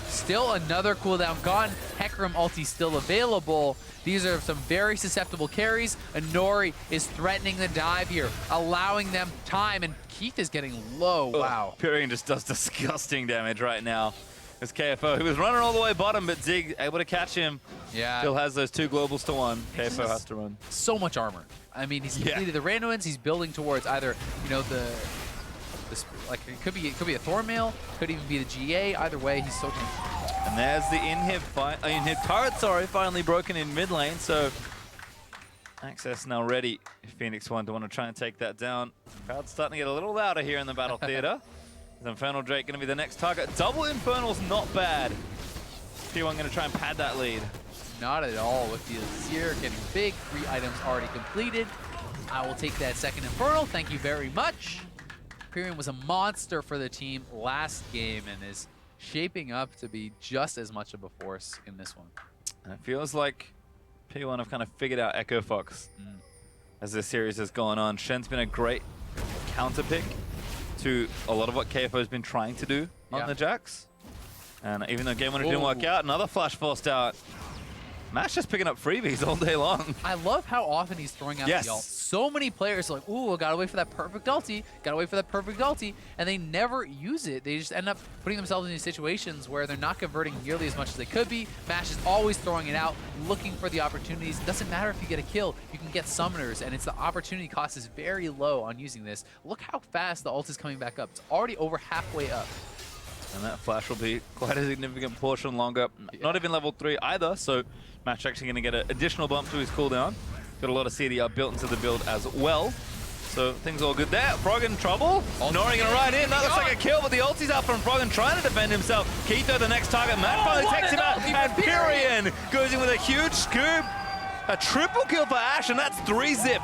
Still another cooldown gone. Hecarim ulti still available. These are some very susceptible carries. Inori is threatening the dive here, allowing them time, and Keith is getting low. Wow. Pyrian just does disgusting damage right now. It's KFO. He was running all the way bottom, but Zig able to catch him. Yeah. Still has those 2 globals to 1. KFO has to run. So much armor. I mean, he's completed the random ones. He's building towards either, like it could be a Thornmail, could even be the GA. Either way, he's so tanky. And there's the inhib turret, finally broken in mid lane. So access now ready. Phoenix1 to want to try and take that down. Crowd's starting to get a little louder here in the battle theater. Is Infernal Drake going to be the next target? Double Infernal's not bad. P1 going to try and pad that lead. Not at all with the Azir getting big. 3 items already completed. I will take that second Infernal. Thank you very much. Pyrian was a monster for the team last game and is shaping up to be just as much of a force in this one. And it feels like P1 have kind of figured out Echo Fox as this series has gone on. Shen's been a great counter pick to a lot of what KFO has been trying to do on the Jax. And even though game 1 didn't work out, another flash forced out. Mash just picking up freebies all day long. I love how often he's throwing out the ult. so many players are like, ooh, gotta wait for that perfect ulti, gotta wait for that perfect ulti, and they never use it. They just end up putting themselves in these situations where they're not converting nearly as much as they could be. MASH is always throwing it out, looking for the opportunities. It doesn't matter if you get a kill, you can get summoners, and it's the opportunity cost is very low on using this. Look how fast the ult is coming back up. It's already over halfway up. And that flash will be quite a significant portion longer. Yeah. Not even level 3 either, so MASH actually going to get an additional bump to his cooldown. Got a lot of CDR built into the build as well. So things all good there. Frog in trouble. Nori going to ride in. That looks like a kill, but the ulti's out from Frog trying to defend himself. Keito, the next target. MASH finally takes him out. And Pyrian goes in with a huge scoop. A triple kill for Ash, and that's 3-zip.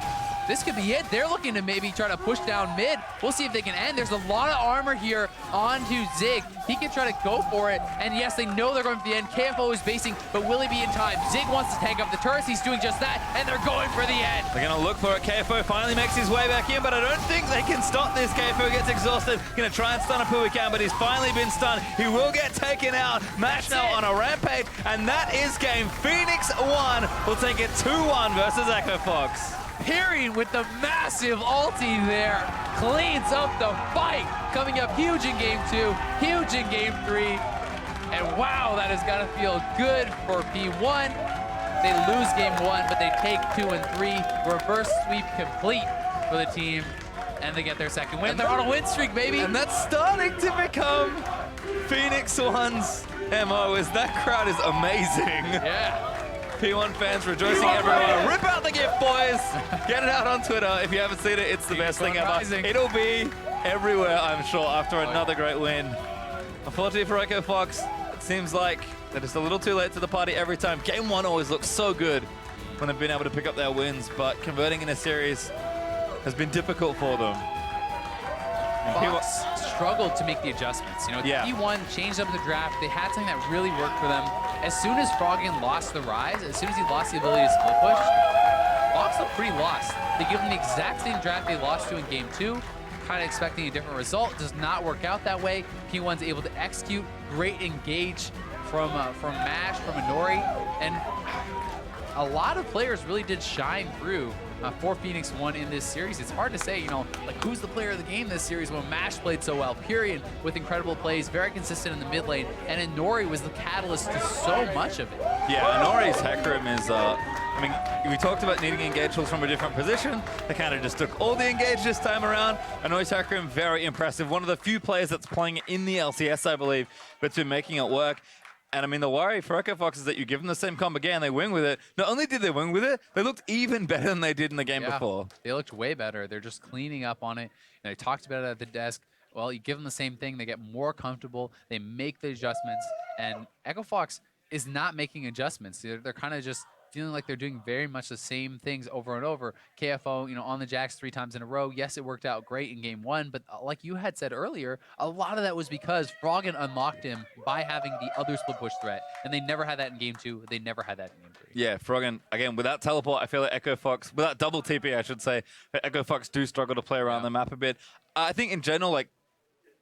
This could be it. They're looking to maybe try to push down mid. We'll see if they can end. There's a lot of armor here onto Zig. He can try to go for it. And yes, they know they're going for the end. KFO is basing, but will he be in time? Zig wants to tank up the turrets. He's doing just that, and they're going for the end. They're going to look for it. KFO finally makes his way back in, but I don't think they can stop this. KFO gets exhausted. Going to try and stun up who he can, but he's finally been stunned. He will get taken out. MASH now on a rampage, and that is game. Phoenix1 will take it 2-1 versus Echo Fox. Pyrian with the massive ulti there cleans up the fight. Coming up huge in game 2, huge in game 3. And wow, that has got to feel good for P1. They lose game 1, but they take 2 and 3. Reverse sweep complete for the team. And they get their second win. They're on a win streak, baby. And that's starting to become Phoenix1's MO, as that crowd is amazing. Yeah. P1 fans rejoicing everywhere. Rip out the gift, boys. Get it out on Twitter. If you haven't seen it, it's the best thing ever. Rising. It'll be everywhere, I'm sure, after another great win. Unfortunately for Echo Fox, it seems like they're just a little too late to the party every time. Game 1 always looks so good when they've been able to pick up their wins, but converting in a series has been difficult for them. Fox struggled to make the adjustments. You know, P1 changed up the draft. They had something that really worked for them. As soon as Froggen lost the rise, as soon as he lost the ability to split push, Fox looked pretty lost. They give him the exact same draft they lost to in game 2, kind of expecting a different result. Does not work out that way. P1's able to execute. Great engage from MASH, from Inori, and a lot of players really did shine through for Phoenix1 in this series. It's hard to say, you know, like who's the player of the game this series when MASH played so well. Pyrian with incredible plays, very consistent in the mid lane, and Inori was the catalyst to so much of it. Yeah, Inori's Hecarim is, I mean, we talked about needing engageables from a different position. They kind of just took all the engage this time around. Inori's Hecarim, very impressive. One of the few players that's playing in the LCS, I believe, but's been making it work. And I mean, the worry for Echo Fox is that you give them the same comp again, they win with it. Not only did they win with it, they looked even better than they did in the game before. They looked way better. They're just cleaning up on it. And I talked about it at the desk. Well, you give them the same thing, they get more comfortable, they make the adjustments, and Echo Fox is not making adjustments. They're kind of just feeling like they're doing very much the same things over and over. KFO, you know, on the Jax 3 times in a row. Yes, it worked out great in game 1, but like you had said earlier, a lot of that was because Froggen unlocked him by having the other split push threat, and they never had that in game 2. They never had that in game 3. Yeah, Froggen, again, without teleport, I feel like Echo Fox, without double TP, I should say, Echo Fox do struggle to play around the map a bit. I think in general, like,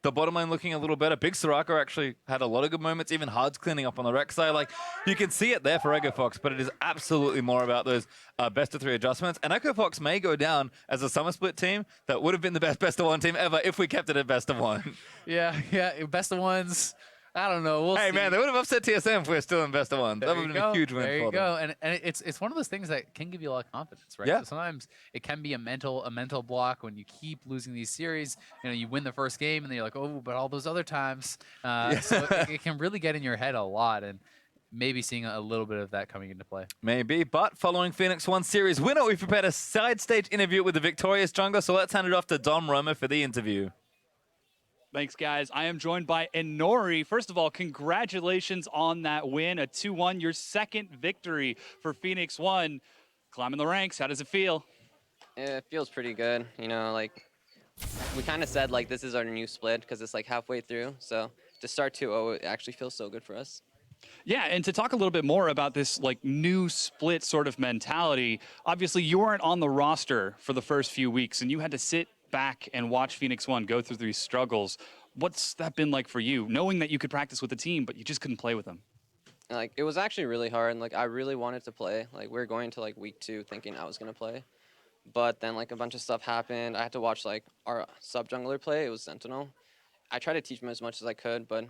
the bottom lane looking a little better. Big Soraka actually had a lot of good moments. Even Hard's cleaning up on the Rex side. Like, you can see it there for Echo Fox, but it is absolutely more about those best of 3 adjustments. And Echo Fox may go down as a summer split team that would have been the best of 1 team ever if we kept it at best of 1. Yeah, best of 1s. I don't know. We'll see. Hey, man, they would have upset TSM if we were still in best of 1. That would have been a huge win for them. There you go. And it's one of those things that can give you a lot of confidence, right? Yeah. So sometimes it can be a mental block when you keep losing these series. You know, you win the first game and then you're like, oh, but all those other times. So it can really get in your head a lot, and maybe seeing a little bit of that coming into play. Maybe, but following Phoenix1 series winner, we've prepared a side stage interview with the victorious jungler, so let's hand it off to Dom Roma for the interview. Thanks, guys. I am joined by Inori. First of all, congratulations on that win, a 2-1, your second victory for Phoenix1. Climbing the ranks, how does it feel? It feels pretty good. You know, like, we kind of said, like, this is our new split because it's, like, halfway through. So to start 2-0, it actually feels so good for us. Yeah, and to talk a little bit more about this, like, new split sort of mentality, obviously you weren't on the roster for the first few weeks, and you had to sit back and watch Phoenix1 go through these struggles. What's that been like for you, knowing that you could practice with the team, but you just couldn't play with them? Like, it was actually really hard, and like, I really wanted to play. Like, we were going to like week 2 thinking I was gonna play, but then like a bunch of stuff happened. I had to watch like our sub jungler play. It was Sentinel. I tried to teach him as much as I could, but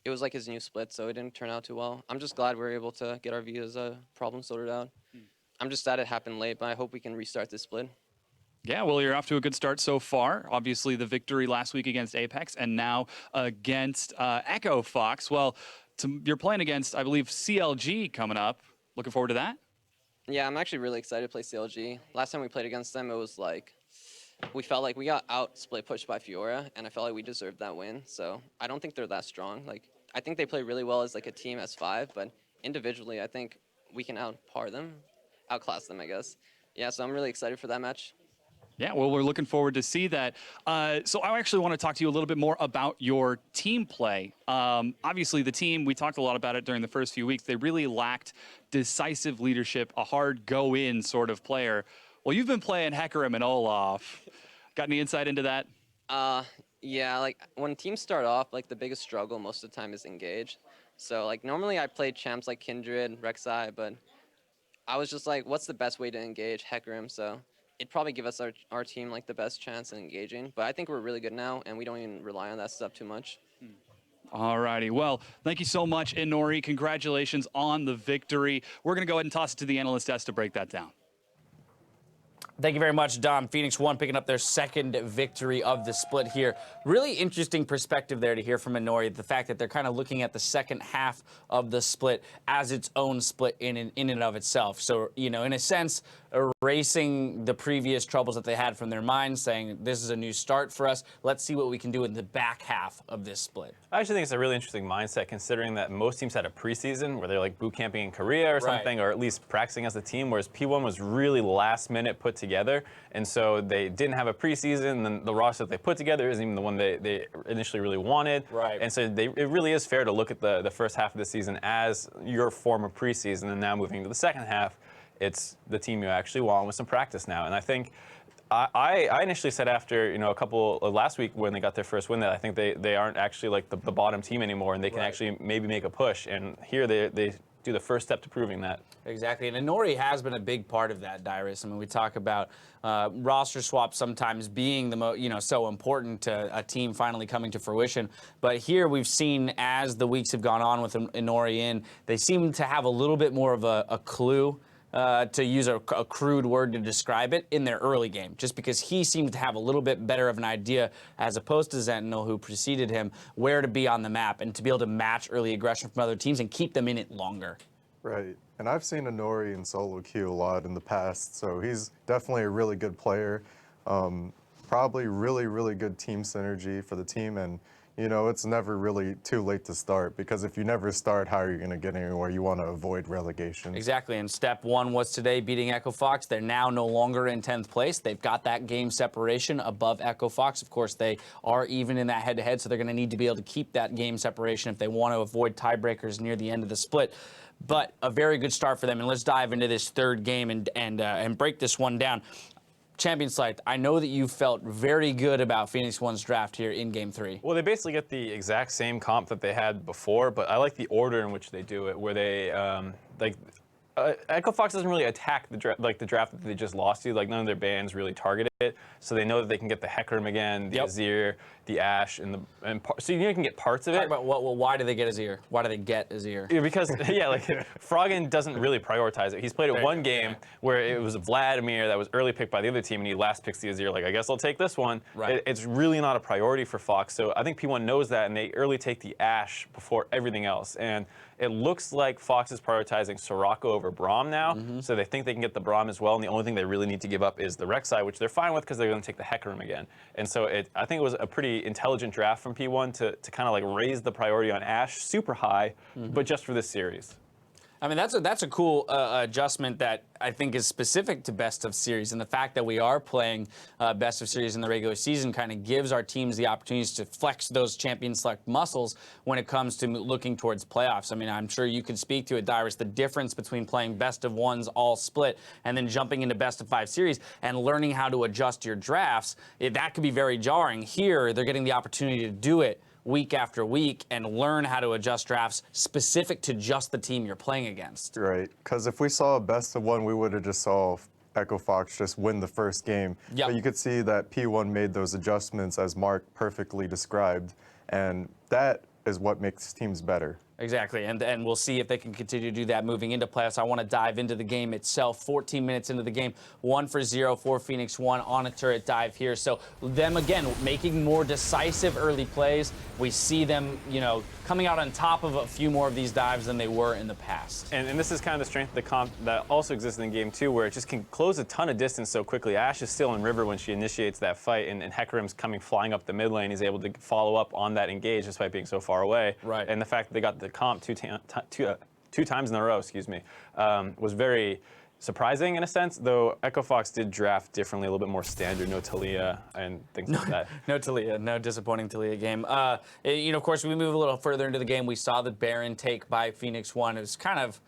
it was like his new split, so it didn't turn out too well. I'm just glad we were able to get our views problem sorted out. I'm just sad it happened late, but I hope we can restart this split. Yeah, well, you're off to a good start so far. Obviously, the victory last week against Apex and now against Echo Fox. Well, you're playing against, I believe, CLG coming up. Looking forward to that? Yeah, I'm actually really excited to play CLG. Last time we played against them, it was like, we felt like we got out split pushed by Fiora, and I felt like we deserved that win. So I don't think they're that strong. Like, I think they play really well as like a team S5, but individually, I think we can outpar them, outclass them, I guess. Yeah, so I'm really excited for that match. Yeah, well, we're looking forward to see that. So I actually want to talk to you a little bit more about your team play. Obviously, the team, we talked a lot about it during the first few weeks. They really lacked decisive leadership, a hard go-in sort of player. Well, you've been playing Hecarim and Olaf. Got any insight into that? Yeah, like when teams start off, like the biggest struggle most of the time is engage. So like normally I play champs like Kindred, Rek'Sai, but I was just like, what's the best way to engage Hecarim? So it'd probably give us our team like the best chance in engaging. But I think we're really good now, and we don't even rely on that stuff too much. All righty. Well, thank you so much, Inori. Congratulations on the victory. We're going to go ahead and toss it to the analyst desk to break that down. Thank you very much, Dom. Phoenix1 picking up their second victory of the split here. Really interesting perspective there to hear from Inori, the fact that they're kind of looking at the second half of the split as its own split in and of itself. So, you know, in a sense, erasing the previous troubles that they had from their minds, saying this is a new start for us. Let's see what we can do in the back half of this split. I actually think it's a really interesting mindset, considering that most teams had a preseason where they're like boot camping in Korea or something, or at least practicing as a team, whereas P1 was really last minute put together. And so they didn't have a preseason, and then the roster that they put together isn't even the one they initially really wanted. Right. And so it really is fair to look at the first half of the season as your form of preseason, and now moving to the second half, it's the team you actually want with some practice now. And I think I initially said after, you know, a couple last week when they got their first win that I think they aren't actually like the bottom team anymore, and they can actually maybe make a push. And here they do the first step to proving that. Exactly, and Inori has been a big part of that, Dyrus. I mean, we talk about roster swaps sometimes being the so important to a team finally coming to fruition. But here we've seen, as the weeks have gone on with Inori in, they seem to have a little bit more of a clue, to use a crude word to describe it, in their early game, just because he seemed to have a little bit better of an idea, as opposed to Sentinel, who preceded him, where to be on the map and to be able to match early aggression from other teams and keep them in it longer. Right, and I've seen Inori in solo queue a lot in the past, so he's definitely a really good player. Probably really good team synergy for the team, and you know, it's never really too late to start, because if you never start, how are you going to get anywhere? You want to avoid relegation. Exactly, and step one was today beating Echo Fox. They're now no longer in 10th place. They've got that game separation above Echo Fox. Of course, they are even in that head-to-head, so they're going to need to be able to keep that game separation if they want to avoid tiebreakers near the end of the split. But a very good start for them, and let's dive into this third game and break this one down. Champion Select, I know that you felt very good about Phoenix1's draft here in Game 3. Well, they basically get the exact same comp that they had before, but I like the order in which they do it, where they, Echo Fox doesn't really attack the draft that they just lost to. Like, none of their bans really target it, so they know that they can get the Hecarim again, the Azir, the Ashe, so you can get parts of it. Talk about why do they get Azir? Why do they get Azir? Yeah, because Froggen doesn't really prioritize it. He's played it one game where it was Vladimir that was early picked by the other team, and he last picks the Azir. Like, I guess I'll take this one. Right. It's really not a priority for Fox, so I think P1 knows that, and they early take the Ashe before everything else. And it looks like Fox is prioritizing Soraka over Braum now, so they think they can get the Braum as well, and the only thing they really need to give up is the Rek'Sai, which they're fine with because they're going to take the Hecarim again. And so I think it was a pretty intelligent draft from P1 to kind of like raise the priority on Ashe super high, but just for this series. I mean, that's a cool adjustment that I think is specific to Best of Series, and the fact that we are playing Best of Series in the regular season kind of gives our teams the opportunities to flex those Champion Select muscles when it comes to looking towards playoffs. I mean, I'm sure you could speak to it, Dyrus, the difference between playing Best of Ones all split and then jumping into Best of 5 series and learning how to adjust your drafts. That could be very jarring. Here, they're getting the opportunity to do it week after week and learn how to adjust drafts specific to just the team you're playing against. Right, because if we saw a best of one, we would have just saw Echo Fox just win the first game. Yep. But you could see that P1 made those adjustments as Mark perfectly described, and that is what makes teams better. Exactly, and we'll see if they can continue to do that moving into playoffs. I want to dive into the game itself. 14 minutes into the game, 1-for-0 for Phoenix1 on a turret dive here. So them, again, making more decisive early plays. We see them, you know, coming out on top of a few more of these dives than they were in the past. And this is kind of the strength of the comp that also exists in the game, too, where it just can close a ton of distance so quickly. Ash is still in River when she initiates that fight, and Hecarim's coming flying up the mid lane. He's able to follow up on that engage despite being so far away. Right. And the fact that they got the comp two times in a row, was very surprising in a sense, though Echo Fox did draft differently, a little bit more standard, no Talia and things like that. No Talia, no disappointing Talia game. You know, of course, we move a little further into the game. We saw the Baron take by Phoenix1. It was kind of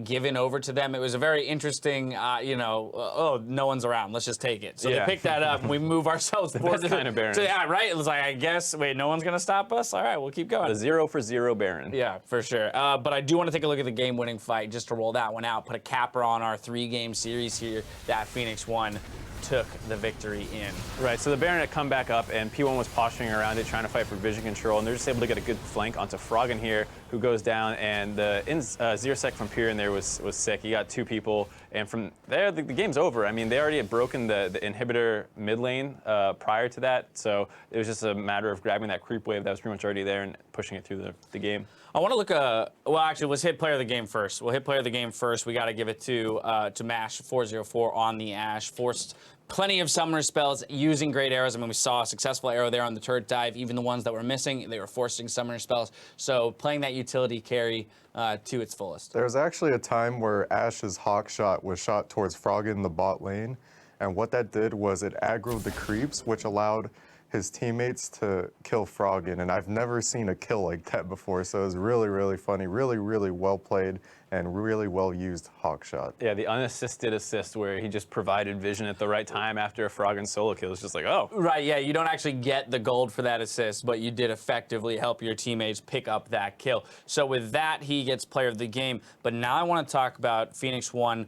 given over to them. It was a very interesting, you know, oh, no one's around, let's just take it. So they picked that up, and we move ourselves forward. Best kind of Baron. So, yeah, right? It was like, I guess, wait, no one's going to stop us? All right, we'll keep going. The 0-for-0 Baron. Yeah, for sure. But I do want to take a look at the game-winning fight just to roll that one out, put a capper on our 3-game series here that Phoenix1 took the victory in. Right, so the Baron had come back up, and P1 was posturing around it, trying to fight for vision control, and they're just able to get a good flank onto Froggen here, who goes down, and the Zersec from Pier in there was sick. He got 2 people, and from there, the game's over. I mean, they already had broken the inhibitor mid lane prior to that, so it was just a matter of grabbing that creep wave that was pretty much already there and pushing it through the game. I want to look, well, actually, let's hit player of the game first. We'll hit player of the game first. We got to give it to Mash 404 on the Ashe. Forced plenty of summoner spells using great arrows. I mean, we saw a successful arrow there on the turret dive. Even the ones that were missing, they were forcing summoner spells. So playing that utility carry to its fullest. There was actually a time where Ash's Hawk shot was shot towards Froggen in the bot lane, and what that did was it aggroed the creeps, which allowed his teammates to kill Froggen, and I've never seen a kill like that before, so it was really, really funny, really, really well played, and really well used Hawk shot. Yeah, the unassisted assist where he just provided vision at the right time after a Froggen solo kill. It's just like, oh. Right, yeah, you don't actually get the gold for that assist, but you did effectively help your teammates pick up that kill. So with that, he gets player of the game. But now I want to talk about Phoenix1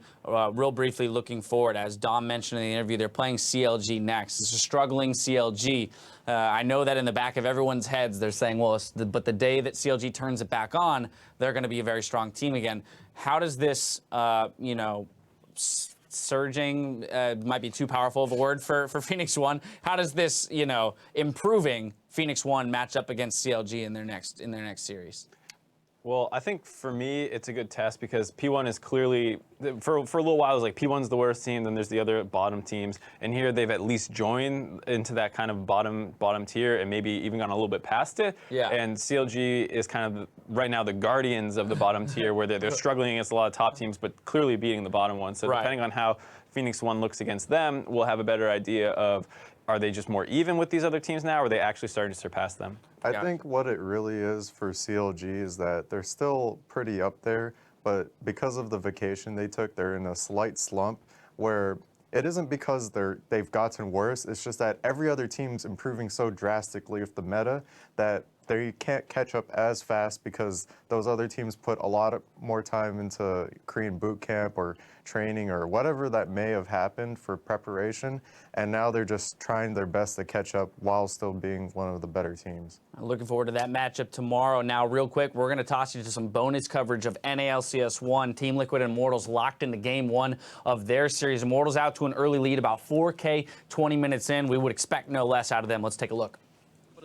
real briefly looking forward. As Dom mentioned in the interview, they're playing CLG next. It's a struggling CLG. I know that in the back of everyone's heads, they're saying, well, but the day that CLG turns it back on, they're going to be a very strong team again. How does this, you know, surging might be too powerful of a word for Phoenix1. How does this, you know, improving Phoenix1 match up against CLG in their next series? Well, I think for me, it's a good test because P1 is clearly, for a little while, it was like P1's the worst team, then there's the other bottom teams. And here they've at least joined into that kind of bottom tier and maybe even gone a little bit past it. Yeah. And CLG is kind of, right now, the guardians of the bottom tier where they're struggling against a lot of top teams, but clearly beating the bottom ones. So depending on how Phoenix1 looks against them, we'll have a better idea of, are they just more even with these other teams now, or are they actually starting to surpass them? I think what it really is for CLG is that they're still pretty up there, but because of the vacation they took, they're in a slight slump where it isn't because they've gotten worse, it's just that every other team's improving so drastically with the meta that they can't catch up as fast because those other teams put a lot more time into Korean boot camp or training or whatever that may have happened for preparation, and now they're just trying their best to catch up while still being one of the better teams. Looking forward to that matchup tomorrow. Now, real quick, we're going to toss you to some bonus coverage of NA LCS 1. Team Liquid and Immortals locked into Game 1 of their series. Immortals out to an early lead, about 4K, 20 minutes in. We would expect no less out of them. Let's take a look.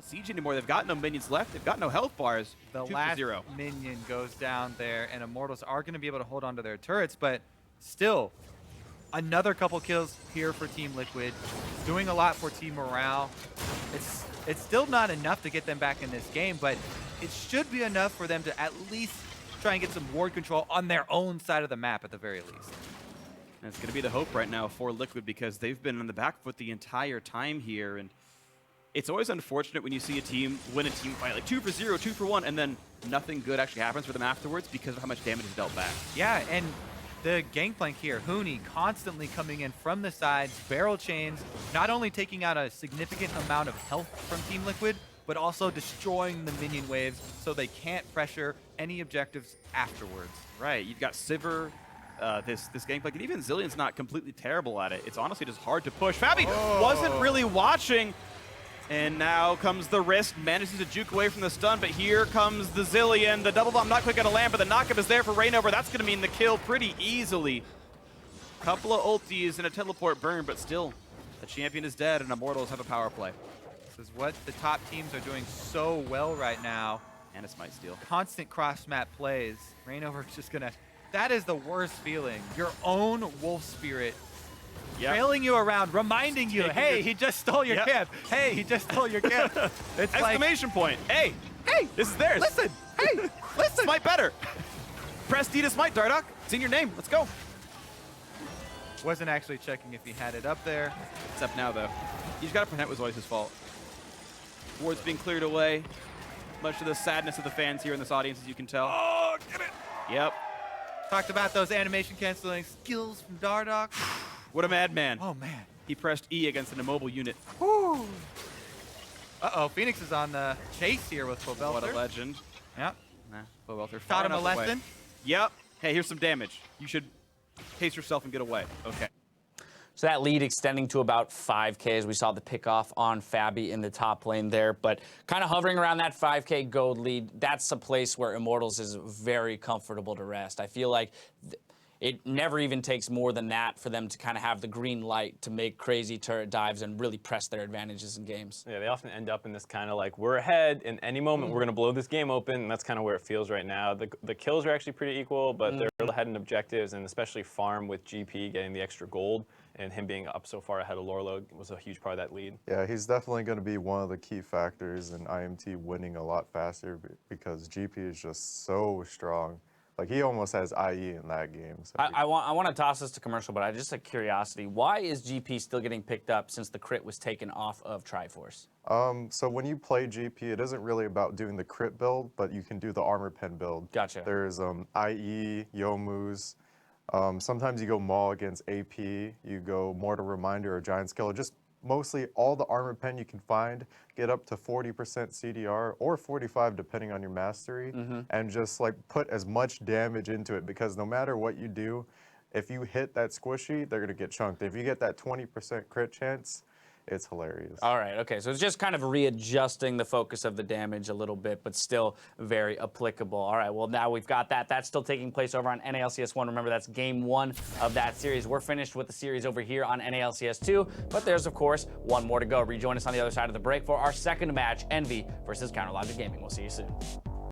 Siege anymore. They've got no minions left. They've got no health bars. The 2 last for 0. minion goes down there, and Immortals are going to be able to hold on to their turrets, but still, another couple kills here for Team Liquid. Doing a lot for team morale. It's still not enough to get them back in this game, but it should be enough for them to at least try and get some ward control on their own side of the map at the very least. And it's going to be the hope right now for Liquid because they've been on the back foot the entire time here, and it's always unfortunate when you see a team win a team fight, like 2 for 0, 2 for 1, and then nothing good actually happens for them afterwards because of how much damage is dealt back. Yeah, and the gangplank here, Huni constantly coming in from the sides, barrel chains, not only taking out a significant amount of health from Team Liquid, but also destroying the minion waves so they can't pressure any objectives afterwards. Right, you've got Sivir this gameplay. And even Zillion's not completely terrible at it. It's honestly just hard to push. Fabi wasn't really watching. And now comes the wrist, manages to juke away from the stun, but here comes the Zillion. The double bomb not quite going to land, but the knockup is there for Rainover. That's going to mean the kill pretty easily. Couple of ultis and a teleport burn, but still, the champion is dead and Immortals have a power play. This is what the top teams are doing so well right now. And a smite steal. Constant cross-map plays. Rainover's just going to... That is the worst feeling. Your own Wolf Spirit trailing you around, reminding you, hey, he just stole your camp. Hey, he just stole your camp. It's exclamation point. Hey, this is theirs. Listen, hey, listen. Smite better. Press D to smite, Dardoch. It's in your name. Let's go. Wasn't actually checking if he had it up there. Except now, though. He's got to pretend it was always his fault. Ward's being cleared away. Much to the sadness of the fans here in this audience, as you can tell. Oh, get it. Yep. Talked about those animation canceling skills from Dardoch. What a madman. Oh, man. He pressed E against an immobile unit. Whew. Uh-oh, Phoenix is on the chase here with possability. What a legend. Yep. Possability Taught him a lesson. Yep. Hey, here's some damage. You should pace yourself and get away. Okay. So that lead extending to about 5K as we saw the pickoff on Fabi in the top lane there, but kind of hovering around that 5K gold lead. That's a place where Immortals is very comfortable to rest. I feel like it never even takes more than that for them to kind of have the green light to make crazy turret dives and really press their advantages in games. Yeah, they often end up in this kind of like, we're ahead in any moment, we're going to blow this game open, and that's kind of where it feels right now. The kills are actually pretty equal, but they're ahead in objectives, and especially farm with GP getting the extra gold, and him being up so far ahead of Lorlo was a huge part of that lead. Yeah, he's definitely going to be one of the key factors in IMT winning a lot faster because GP is just so strong. Like, he almost has IE in that game. So I want to toss this to commercial, but just a curiosity. Why is GP still getting picked up since the crit was taken off of Triforce? So when you play GP, it isn't really about doing the crit build, but you can do the armor pen build. Gotcha. There's IE, Youmu's. Sometimes you go Maul against AP. You go Mortal Reminder or Giant Skiller. Just mostly all the armor pen you can find, get up to 40% CDR or 45 depending on your mastery, and just like put as much damage into it, because no matter what you do, if you hit that squishy, they're gonna get chunked. If you get that 20% crit chance, it's hilarious. All right, okay, so it's just kind of readjusting the focus of the damage a little bit, but still very applicable. All right, well, now we've got that. That's still taking place over on NALCS 1. Remember, that's game 1 of that series. We're finished with the series over here on NALCS 2, but there's, of course, one more to go. Rejoin us on the other side of the break for our second match, Envy versus Counterlogic Gaming. We'll see you soon.